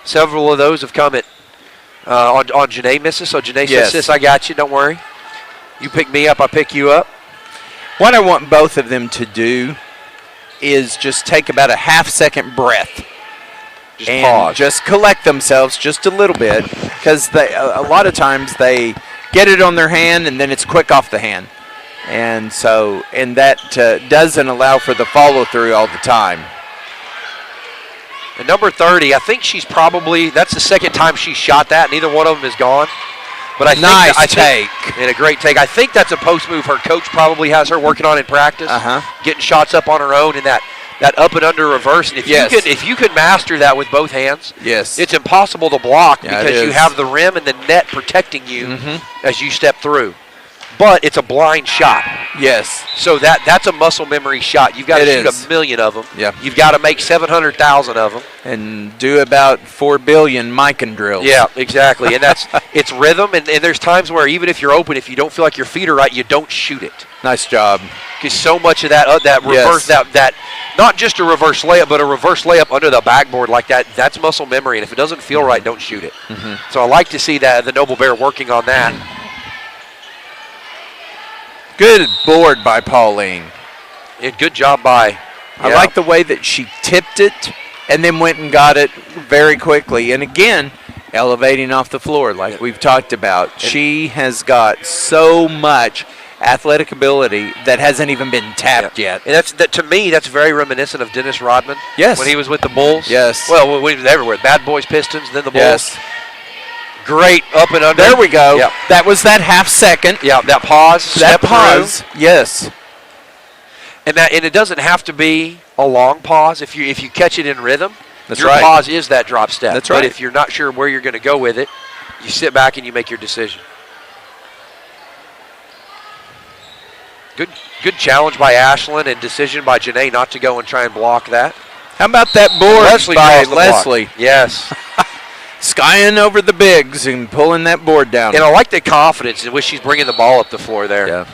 Several of those have come at on Janae misses. So Janae says, "Sis, I got you. Don't worry. You pick me up, I pick you up."
What I want both of them to do is just take about a half-second breath. And
pause.
Just collect themselves just a little bit, because a lot of times they get it on their hand and then it's quick off the hand, and that doesn't allow for the follow-through all the time.
And number 30, I think that's the second time she shot that. Neither one of them is gone. But I think and a great take. I think that's a post move her coach probably has her working on in practice, getting shots up on her own in that up and under reverse. And if you could master that with both hands, it's impossible to block because you have the rim and the net protecting you as you step through. But it's a blind shot.
Yes.
So that's a muscle memory shot. You've got to shoot 1 million of them.
Yeah.
You've got to make 700,000 of them.
And do about 4 billion Mikan drills.
Yeah, exactly. And it's rhythm. And there's times where even if you're open, if you don't feel like your feet are right, you don't shoot it.
Nice job.
Because so much of that reverse, that not just a reverse layup, but a reverse layup under the backboard like that, that's muscle memory. And if it doesn't feel right, don't shoot it. So I like to see that the Noble Bear working on that.
Good board by Pauline.
And good job by.
I like the way that she tipped it and then went and got it very quickly. And again, elevating off the floor like we've talked about. She has got so much athletic ability that hasn't even been tapped yet.
And to me, that's very reminiscent of Dennis Rodman.
Yes.
When he was with the Bulls.
Yes.
Well, when he was everywhere. Bad Boys, Pistons, then the Bulls.
Yes.
Great up and under.
There we go.
Yeah.
That was that half second.
Yeah, that pause.
That pause.
Through.
Yes.
And it doesn't have to be a long pause. If you catch it in rhythm, your pause is that drop step.
That's right.
But if you're not sure where you're going to go with it, you sit back and you make your decision. Good challenge by Ashlyn and decision by Janae not to go and try and block that.
How about that board by Leslie?
Yes.
Skying over the bigs and pulling that board down.
And I like the confidence in which she's bringing the ball up the floor there.
Yeah,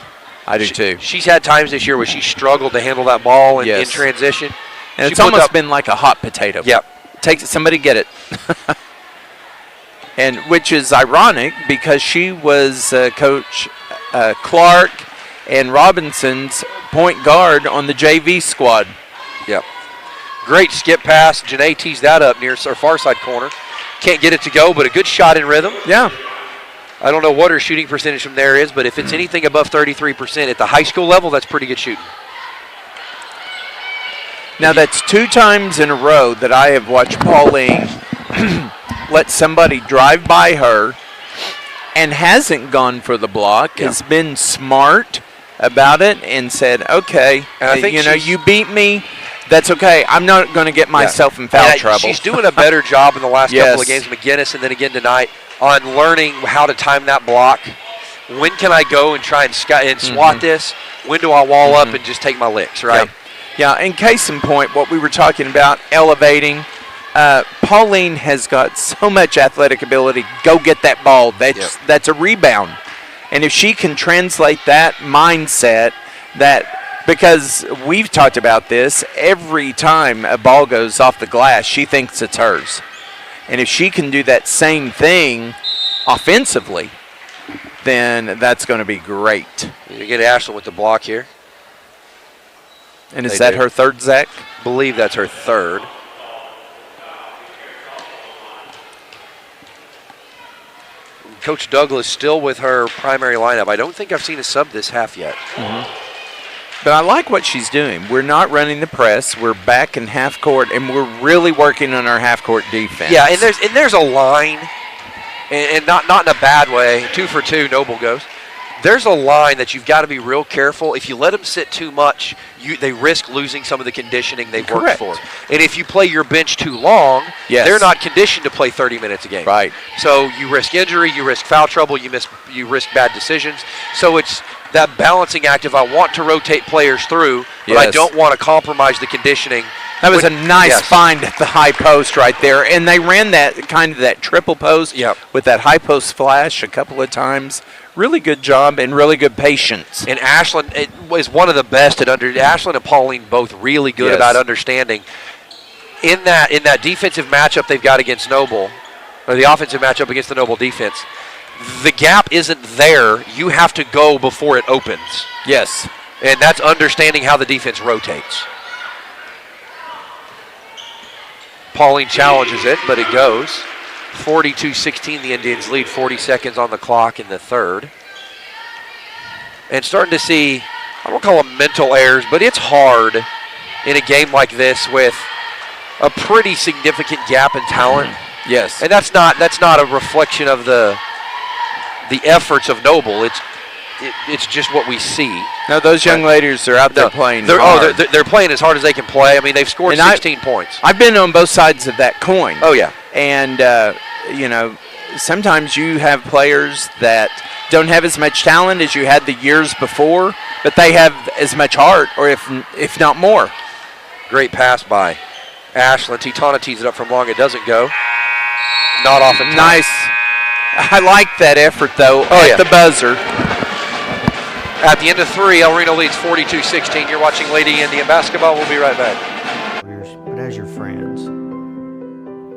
I do too.
She's had times this year where she struggled to handle that ball in transition.
And it's almost been like a hot potato.
Yep.
Somebody get it. And which is ironic because she was Coach Clark and Robinson's point guard on the JV squad.
Yep. Great skip pass. Janae tees that up near our far side corner. Can't get it to go, but a good shot in rhythm.
Yeah.
I don't know what her shooting percentage from there is, but if it's anything above 33% at the high school level, that's pretty good shooting.
Now, that's 2 times in a row that I have watched Pauline let somebody drive by her and hasn't gone for the block, has been smart about it and said, okay,
and I think
you beat me. That's okay. I'm not going to get myself in foul trouble.
She's doing a better job in the last couple of games, McGinnis, and then again tonight, on learning how to time that block. When can I go and try and swat this? When do I wall up and just take my licks, right?
Yeah, and case in point, what we were talking about, elevating, Pauline has got so much athletic ability. Go get that ball. That's a rebound. And if she can translate that mindset, because we've talked about this, every time a ball goes off the glass, she thinks it's hers. And if she can do that same thing offensively, then that's going to be great.
You get Ashlyn with the block here.
And is that her third, Zach?
I believe that's her third. Coach Douglas still with her primary lineup. I don't think I've seen a sub this half yet.
But I like what she's doing. We're not running the press. We're back in half court, and we're really working on our half court defense.
Yeah, and there's a line, and not in a bad way. 2 for 2, Noble goes. There's a line that you've got to be real careful. If you let them sit too much, they risk losing some of the conditioning they've worked for. And if you play your bench too long, they're not conditioned to play 30 minutes a game.
Right.
So you risk injury, you risk foul trouble, you risk bad decisions. So it's that balancing act of I want to rotate players through, but I don't want to compromise the conditioning.
That was a nice find at the high post right there. And they ran that kind of that triple post with that high post flash a couple of times. Really good job and really good patience.
And Ashlyn was one of the best at Ashlyn and Pauline both really good about understanding. In that defensive matchup they've got against Noble, or the offensive matchup against the Noble defense, the gap isn't there. You have to go before it opens.
Yes.
And that's understanding how the defense rotates. Pauline challenges it, but it goes. 42-16, the Indians lead, 40 seconds on the clock in the third. And starting to see, I don't call them mental errors, but it's hard in a game like this with a pretty significant gap in talent.
Yes.
And that's not a reflection of the efforts of Noble. It's just what we see.
No, those young ladies are out there playing hard.
They're playing as hard as they can play. I mean, they've scored 16 points.
I've been on both sides of that coin.
Oh, yeah.
And, sometimes you have players that don't have as much talent as you had the years before, but they have as much heart, or if not more.
Great pass by Ashlyn. Titana tees it up from long. It doesn't go. Not off in time.
Nice. I like that effort, though, at the buzzer.
At the end of 3, El Reno leads 42-16. You're watching Lady Indian basketball. We'll be right back.
But as your friends,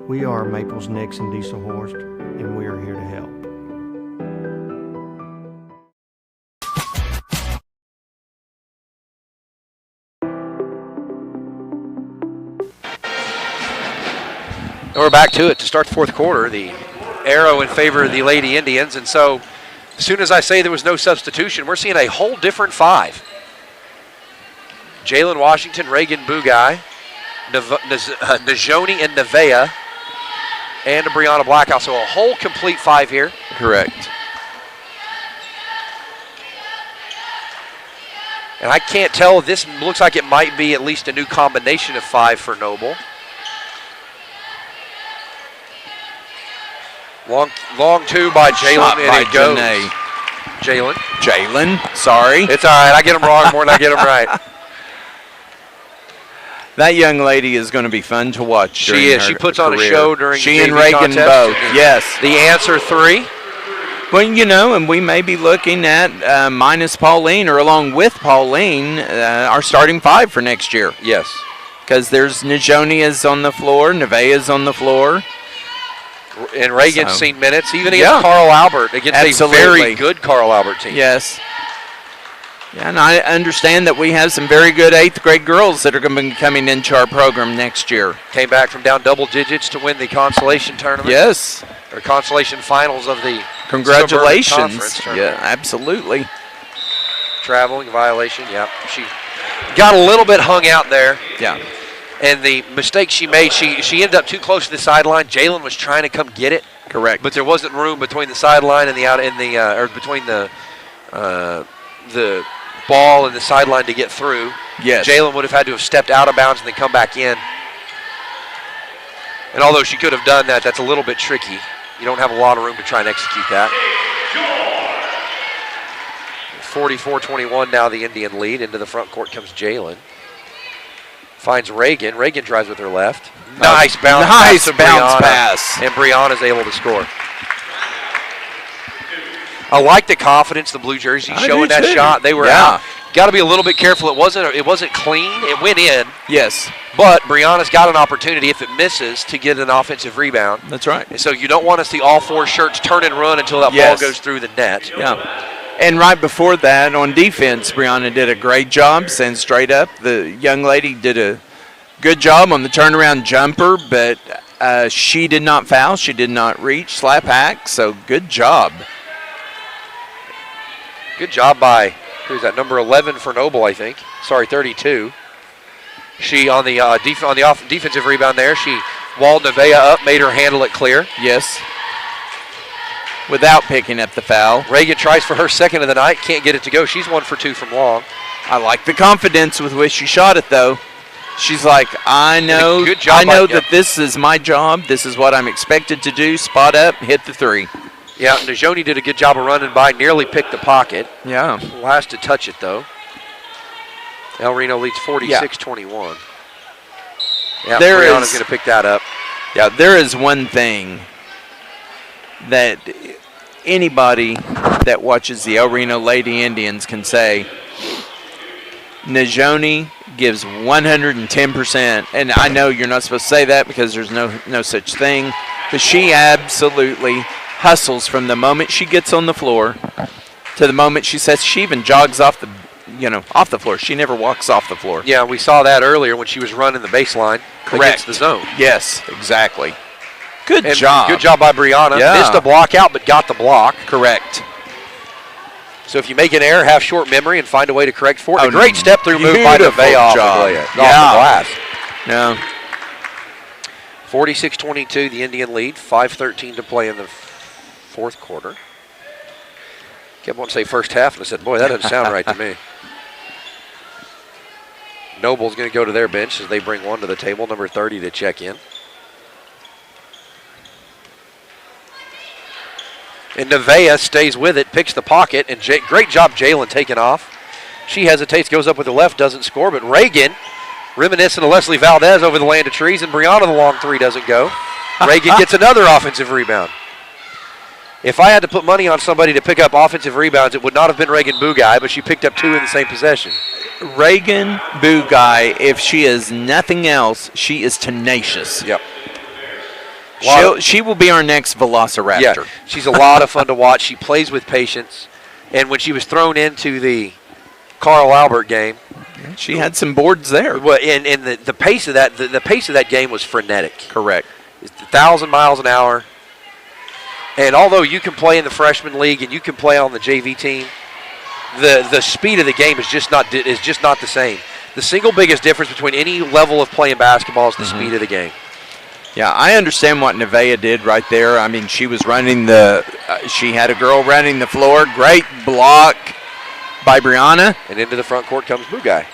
we are Maples, Nix, and Dieselhorst, and we are here to help.
And we're back to it to start the fourth quarter. The arrow in favor of the Lady Indians, and so as soon as I say there was no substitution, we're seeing a whole different 5. Jalen Washington, Reagan Bugai, Najoni and Nevea, and Brianna Blackhouse. So a whole complete 5 here.
Correct.
And I can't tell. This looks like it might be at least a new combination of 5 for Noble. Long 2 by Jalen, and it goes.
Jalen, sorry.
It's all right. I get them wrong more than I get them right.
That young lady is going to be fun to watch.
She is. She puts on a show during
she
the
and Reagan
contest.
both. Yes.
The answer 3.
Well, and we may be looking at minus Pauline or along with Pauline, our starting 5 for next year.
Yes.
Because there's Najoni is on the floor, Nevea is on the floor.
And Reagan's seen minutes, even against Carl Albert, against a very good Carl Albert team.
Yes. Yeah, and I understand that we have some very good 8th grade girls that are going to be coming into our program next year.
Came back from down double digits to win the consolation tournament.
Yes.
Or consolation finals of the
Congratulations. Yeah, absolutely.
Traveling violation, yeah. She got a little bit hung out there.
Yeah.
And the mistake she made, she ended up too close to the sideline. Jalen was trying to come get it.
Correct.
But there wasn't room between the sideline and or between the ball and the sideline to get through.
Yes.
Jalen would have had to have stepped out of bounds and then come back in. And although she could have done that, that's a little bit tricky. You don't have a lot of room to try and execute that. 44-21 now the Indian lead. Into the front court comes Jalen. Finds Reagan. Reagan drives with her left. Nice bounce
nice
pass to
bounce
Brianna.
pass.
And Brianna's able to score. I like the confidence the blue jersey showing that shot. They were out. Got to be a little bit careful. It wasn't clean. It went in.
Yes.
But Brianna's got an opportunity if it misses to get an offensive rebound.
That's right.
And so you don't want to see all four shirts turn and run until that ball goes through the net.
Yeah. And right before that, on defense, Brianna did a great job, send straight up. The young lady did a good job on the turnaround jumper, but she did not foul. She did not reach, slap hack, so good job.
Good job by, who's that, number 11 for Noble, I think. Sorry, 32. She, on the defensive rebound there, she walled Nevaeh up, made her handle it clear.
Yes. Without picking up the foul.
Reagan tries for her second of the night, can't get it to go. She's 1 for 2 from long.
I like the confidence with which she shot it, though. She's like, I know that this is my job. This is what I'm expected to do. Spot up, hit the three.
Yeah, Najoni did a good job of running by, nearly picked the pocket.
Yeah.
Last to touch it, though. El Reno leads 46-21. Yeah, Brianna's going to pick that up.
Yeah, there is one thing that anybody that watches the El Reno Lady Indians can say. Najoni gives 110%, and I know you're not supposed to say that because there's no such thing, but she absolutely hustles from the moment she gets on the floor to the moment she says she even jogs off the floor. She never walks off the floor.
Yeah, we saw that earlier when she was running the baseline against the zone.
Yes, exactly. Good job.
Good job by Brianna.
Yeah.
Missed a block out, but got the block.
Correct.
So if you make an error, have short memory and find a way to correct for it. A great step-through move by Nevaeh off the glass.
No.
46-22, the Indian lead. 5:13 to play in the fourth quarter. Kept wanting to say first half, and I said, boy, that doesn't sound right to me. Noble's going to go to their bench as they bring one to the table, number 30 to check in. And Nevaeh stays with it, picks the pocket, and great job Jalen taking off. She hesitates, goes up with her left, doesn't score, but Reagan, reminiscent of Leslie Valdez over the land of trees, and Brianna the long three doesn't go. Reagan gets another offensive rebound. If I had to put money on somebody to pick up offensive rebounds, it would not have been Reagan Bugай, but she picked up 2 in the same possession.
Reagan Bugay, if she is nothing else, she is tenacious.
Yep.
She will be our next Velociraptor.
Yeah, she's a lot of fun to watch. She plays with patience. And when she was thrown into the Carl Albert game,
she had some boards there.
Well, and the pace of that the pace of that game was frenetic.
Correct.
It's 1,000 miles an hour. And although you can play in the freshman league and you can play on the JV team, the speed of the game is just not the same. The single biggest difference between any level of playing basketball is the speed of the game.
Yeah, I understand what Nevaeh did right there. I mean, she was running she had a girl running the floor. Great block by Brianna.
And into the front court comes Bugay.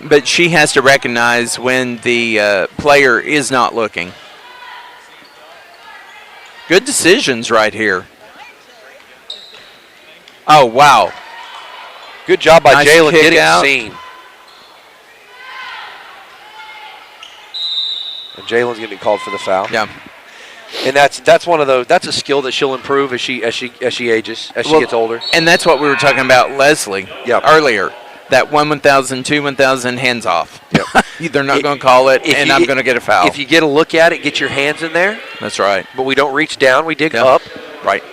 But she has to recognize when the player is not looking. Good decisions right here. Oh, wow.
Good job by
Nice
Jalen
kick
getting
out.
seen. And Jalen's going to be called for the foul.
Yeah.
And that's one of those. That's a skill that she'll improve as she ages, as she gets older.
And that's what we were talking about, Leslie, earlier. That 1,000, 2,000 hands off.
Yep.
They're not going to call it, and I'm going to get a foul.
If you get a look at it, get your hands in there.
That's right.
But we don't reach down. We dig up.
Right.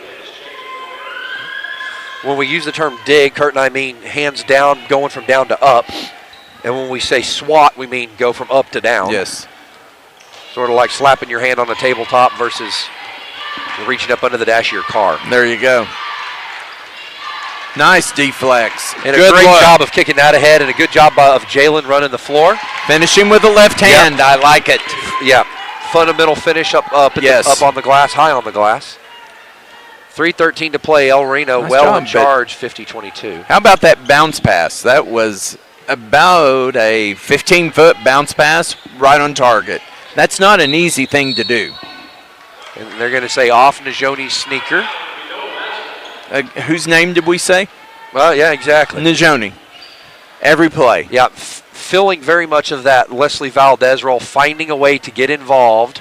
When we use the term dig, Kurt and I mean hands down, going from down to up. And when we say swat, we mean go from up to down.
Yes.
Sort of like slapping your hand on a tabletop versus reaching up under the dash of your car.
There you go. Nice deflex.
And
good
a great
look.
job of kicking that ahead, and a good job of Jalen running the floor.
Finishing with the left hand. I like it.
Yeah, fundamental finish up on the glass, high on the glass. 3:13 to play. El Reno
Nice
well
job,
in charge, 50-22.
How about that bounce pass? That was about a 15-foot bounce pass right on target. That's not an easy thing to do.
And they're going to say off Najoni's sneaker.
Whose name did we say?
Well, yeah, exactly.
Najoni. Every play.
Yeah, filling very much of that Leslie Valdez role, finding a way to get involved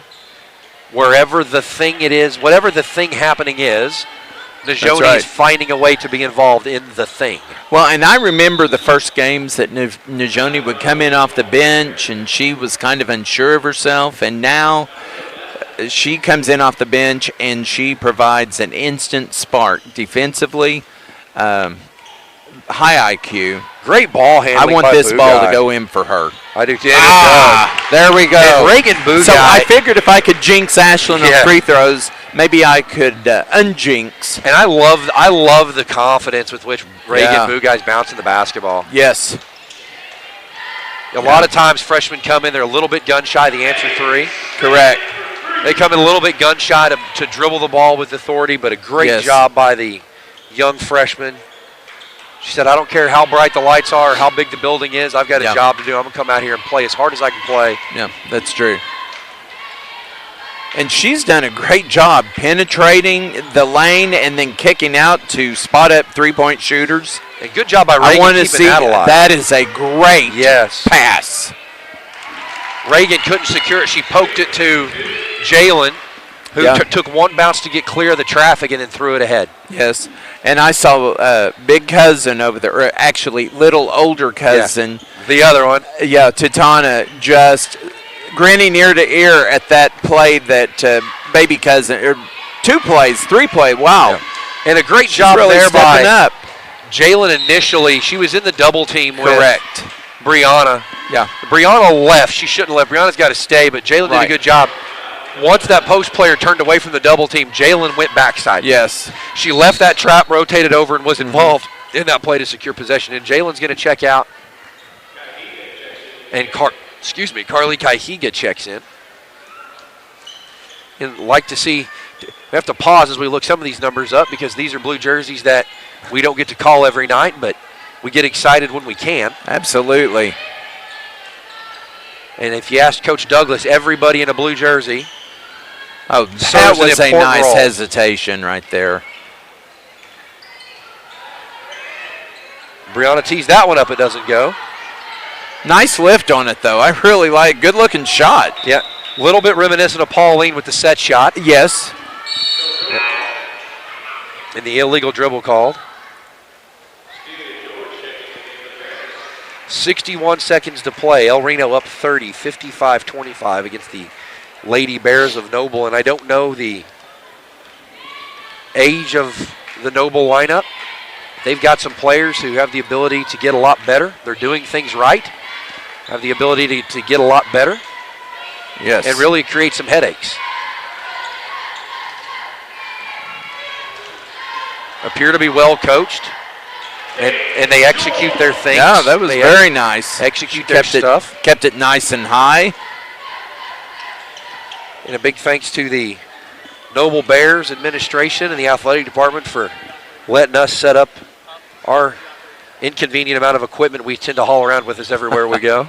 wherever the thing it is, whatever the thing happening is. Najoni is finding a way to be involved in the thing.
Well, and I remember the first games that Najoni would come in off the bench, and she was kind of unsure of herself, and now she comes in off the bench, and she provides an instant spark defensively. High IQ.
Great ball handling.
I want this ball to go in for her.
I do too.
There we go.
And Reagan Bugaj.
So I figured if I could jinx Ashlyn on free throws, maybe I could unjinx.
And I love the confidence with which Reagan Bugaj's bouncing the basketball.
Yes.
A lot of times freshmen come in, they're a little bit gun shy the answer three.
Correct.
They come in a little bit gun shy to dribble the ball with authority, but a great job by the young freshman. She said, I don't care how bright the lights are or how big the building is. I've got a job to do. I'm going to come out here and play as hard as I can play.
Yeah, that's true. And she's done a great job penetrating the lane and then kicking out to spot up three-point shooters.
And good job by Reagan
I want to
keeping
see
that alive.
That is a great pass.
Reagan couldn't secure it. She poked it to Jalen, who took one bounce to get clear of the traffic and then threw it ahead.
Yes, and I saw big cousin over there, or actually little older cousin.
Yeah. The other one.
Yeah, Titana just grinning ear to ear at that play that baby cousin, or three play, wow.
Yeah. And a great job
really
there by
up.
Jalen initially. She was in the double team with Brianna.
Yeah.
Brianna left. She shouldn't have left. Brianna's got to stay, but Jalen did a good job. Once that post player turned away from the double team, Jalen went backside.
Yes.
She left that trap, rotated over, and was involved in that play to secure possession. And Jalen's going to check out. And Carly Kaihiga checks in. And like to see, we have to pause as we look some of these numbers up because these are blue jerseys that we don't get to call every night, but we get excited when we can.
Absolutely.
And if you ask Coach Douglas, everybody in a blue jersey.
Oh, that was a nice hesitation right there.
Brianna tees that one up. It doesn't go.
Nice lift on it, though. I really like good-looking shot.
Yeah, a little bit reminiscent of Pauline with the set shot.
Yes.
And the illegal dribble called. 61 seconds to play. El Reno up 30, 55-25 against the Lady Bears of Noble. And I don't know the age of the Noble lineup. They've got some players who have the ability to get a lot better. They're doing things right. Have the ability to get a lot better.
Yes.
And really create some headaches. Appear to be well coached. And they execute their things.
Yeah, that was very nice.
Execute their stuff.
Kept it nice and high.
And a big thanks to the Noble Bears administration and the athletic department for letting us set up our inconvenient amount of equipment we tend to haul around with us everywhere we go.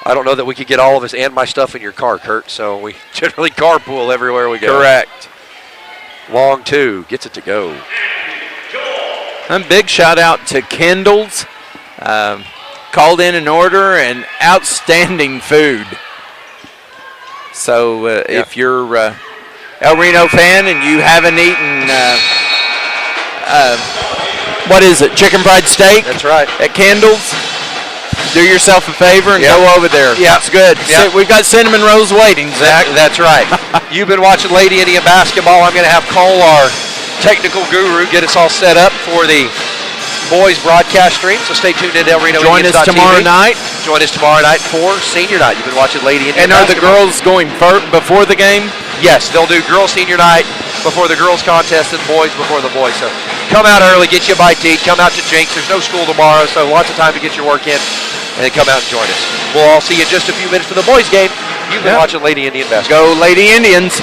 I don't know that we could get all of us and my stuff in your car, Kurt, so we generally carpool everywhere we go.
Correct.
Long two, gets it to go.
A big shout out to Kendall's. Called in an order and outstanding food. So if you're El Reno fan and you haven't eaten, what is it, chicken fried steak?
That's right.
At Kendall's, do yourself a favor and go over there.
Yeah.
It's good.
Yep.
We've got cinnamon rolls waiting, Zach.
That's right. You've been watching Lady Indian basketball. I'm going to have Cole, our technical guru, get us all set up for the boys broadcast stream. So stay tuned in to El Reno.
Join us tomorrow night.
Join us tomorrow night for senior night. You've been watching Lady Indian
And are
basketball.
the girls going before the game?
Yes, they'll do girls senior night before the girls contest and boys before the boys. So come out early, get you a bite to eat, come out to Jinx. There's no school tomorrow, so lots of time to get your work in, and then come out and join us. We'll all see you in just a few minutes for the boys game. You've been watching Lady Indian Basketball.
Go Lady Indians.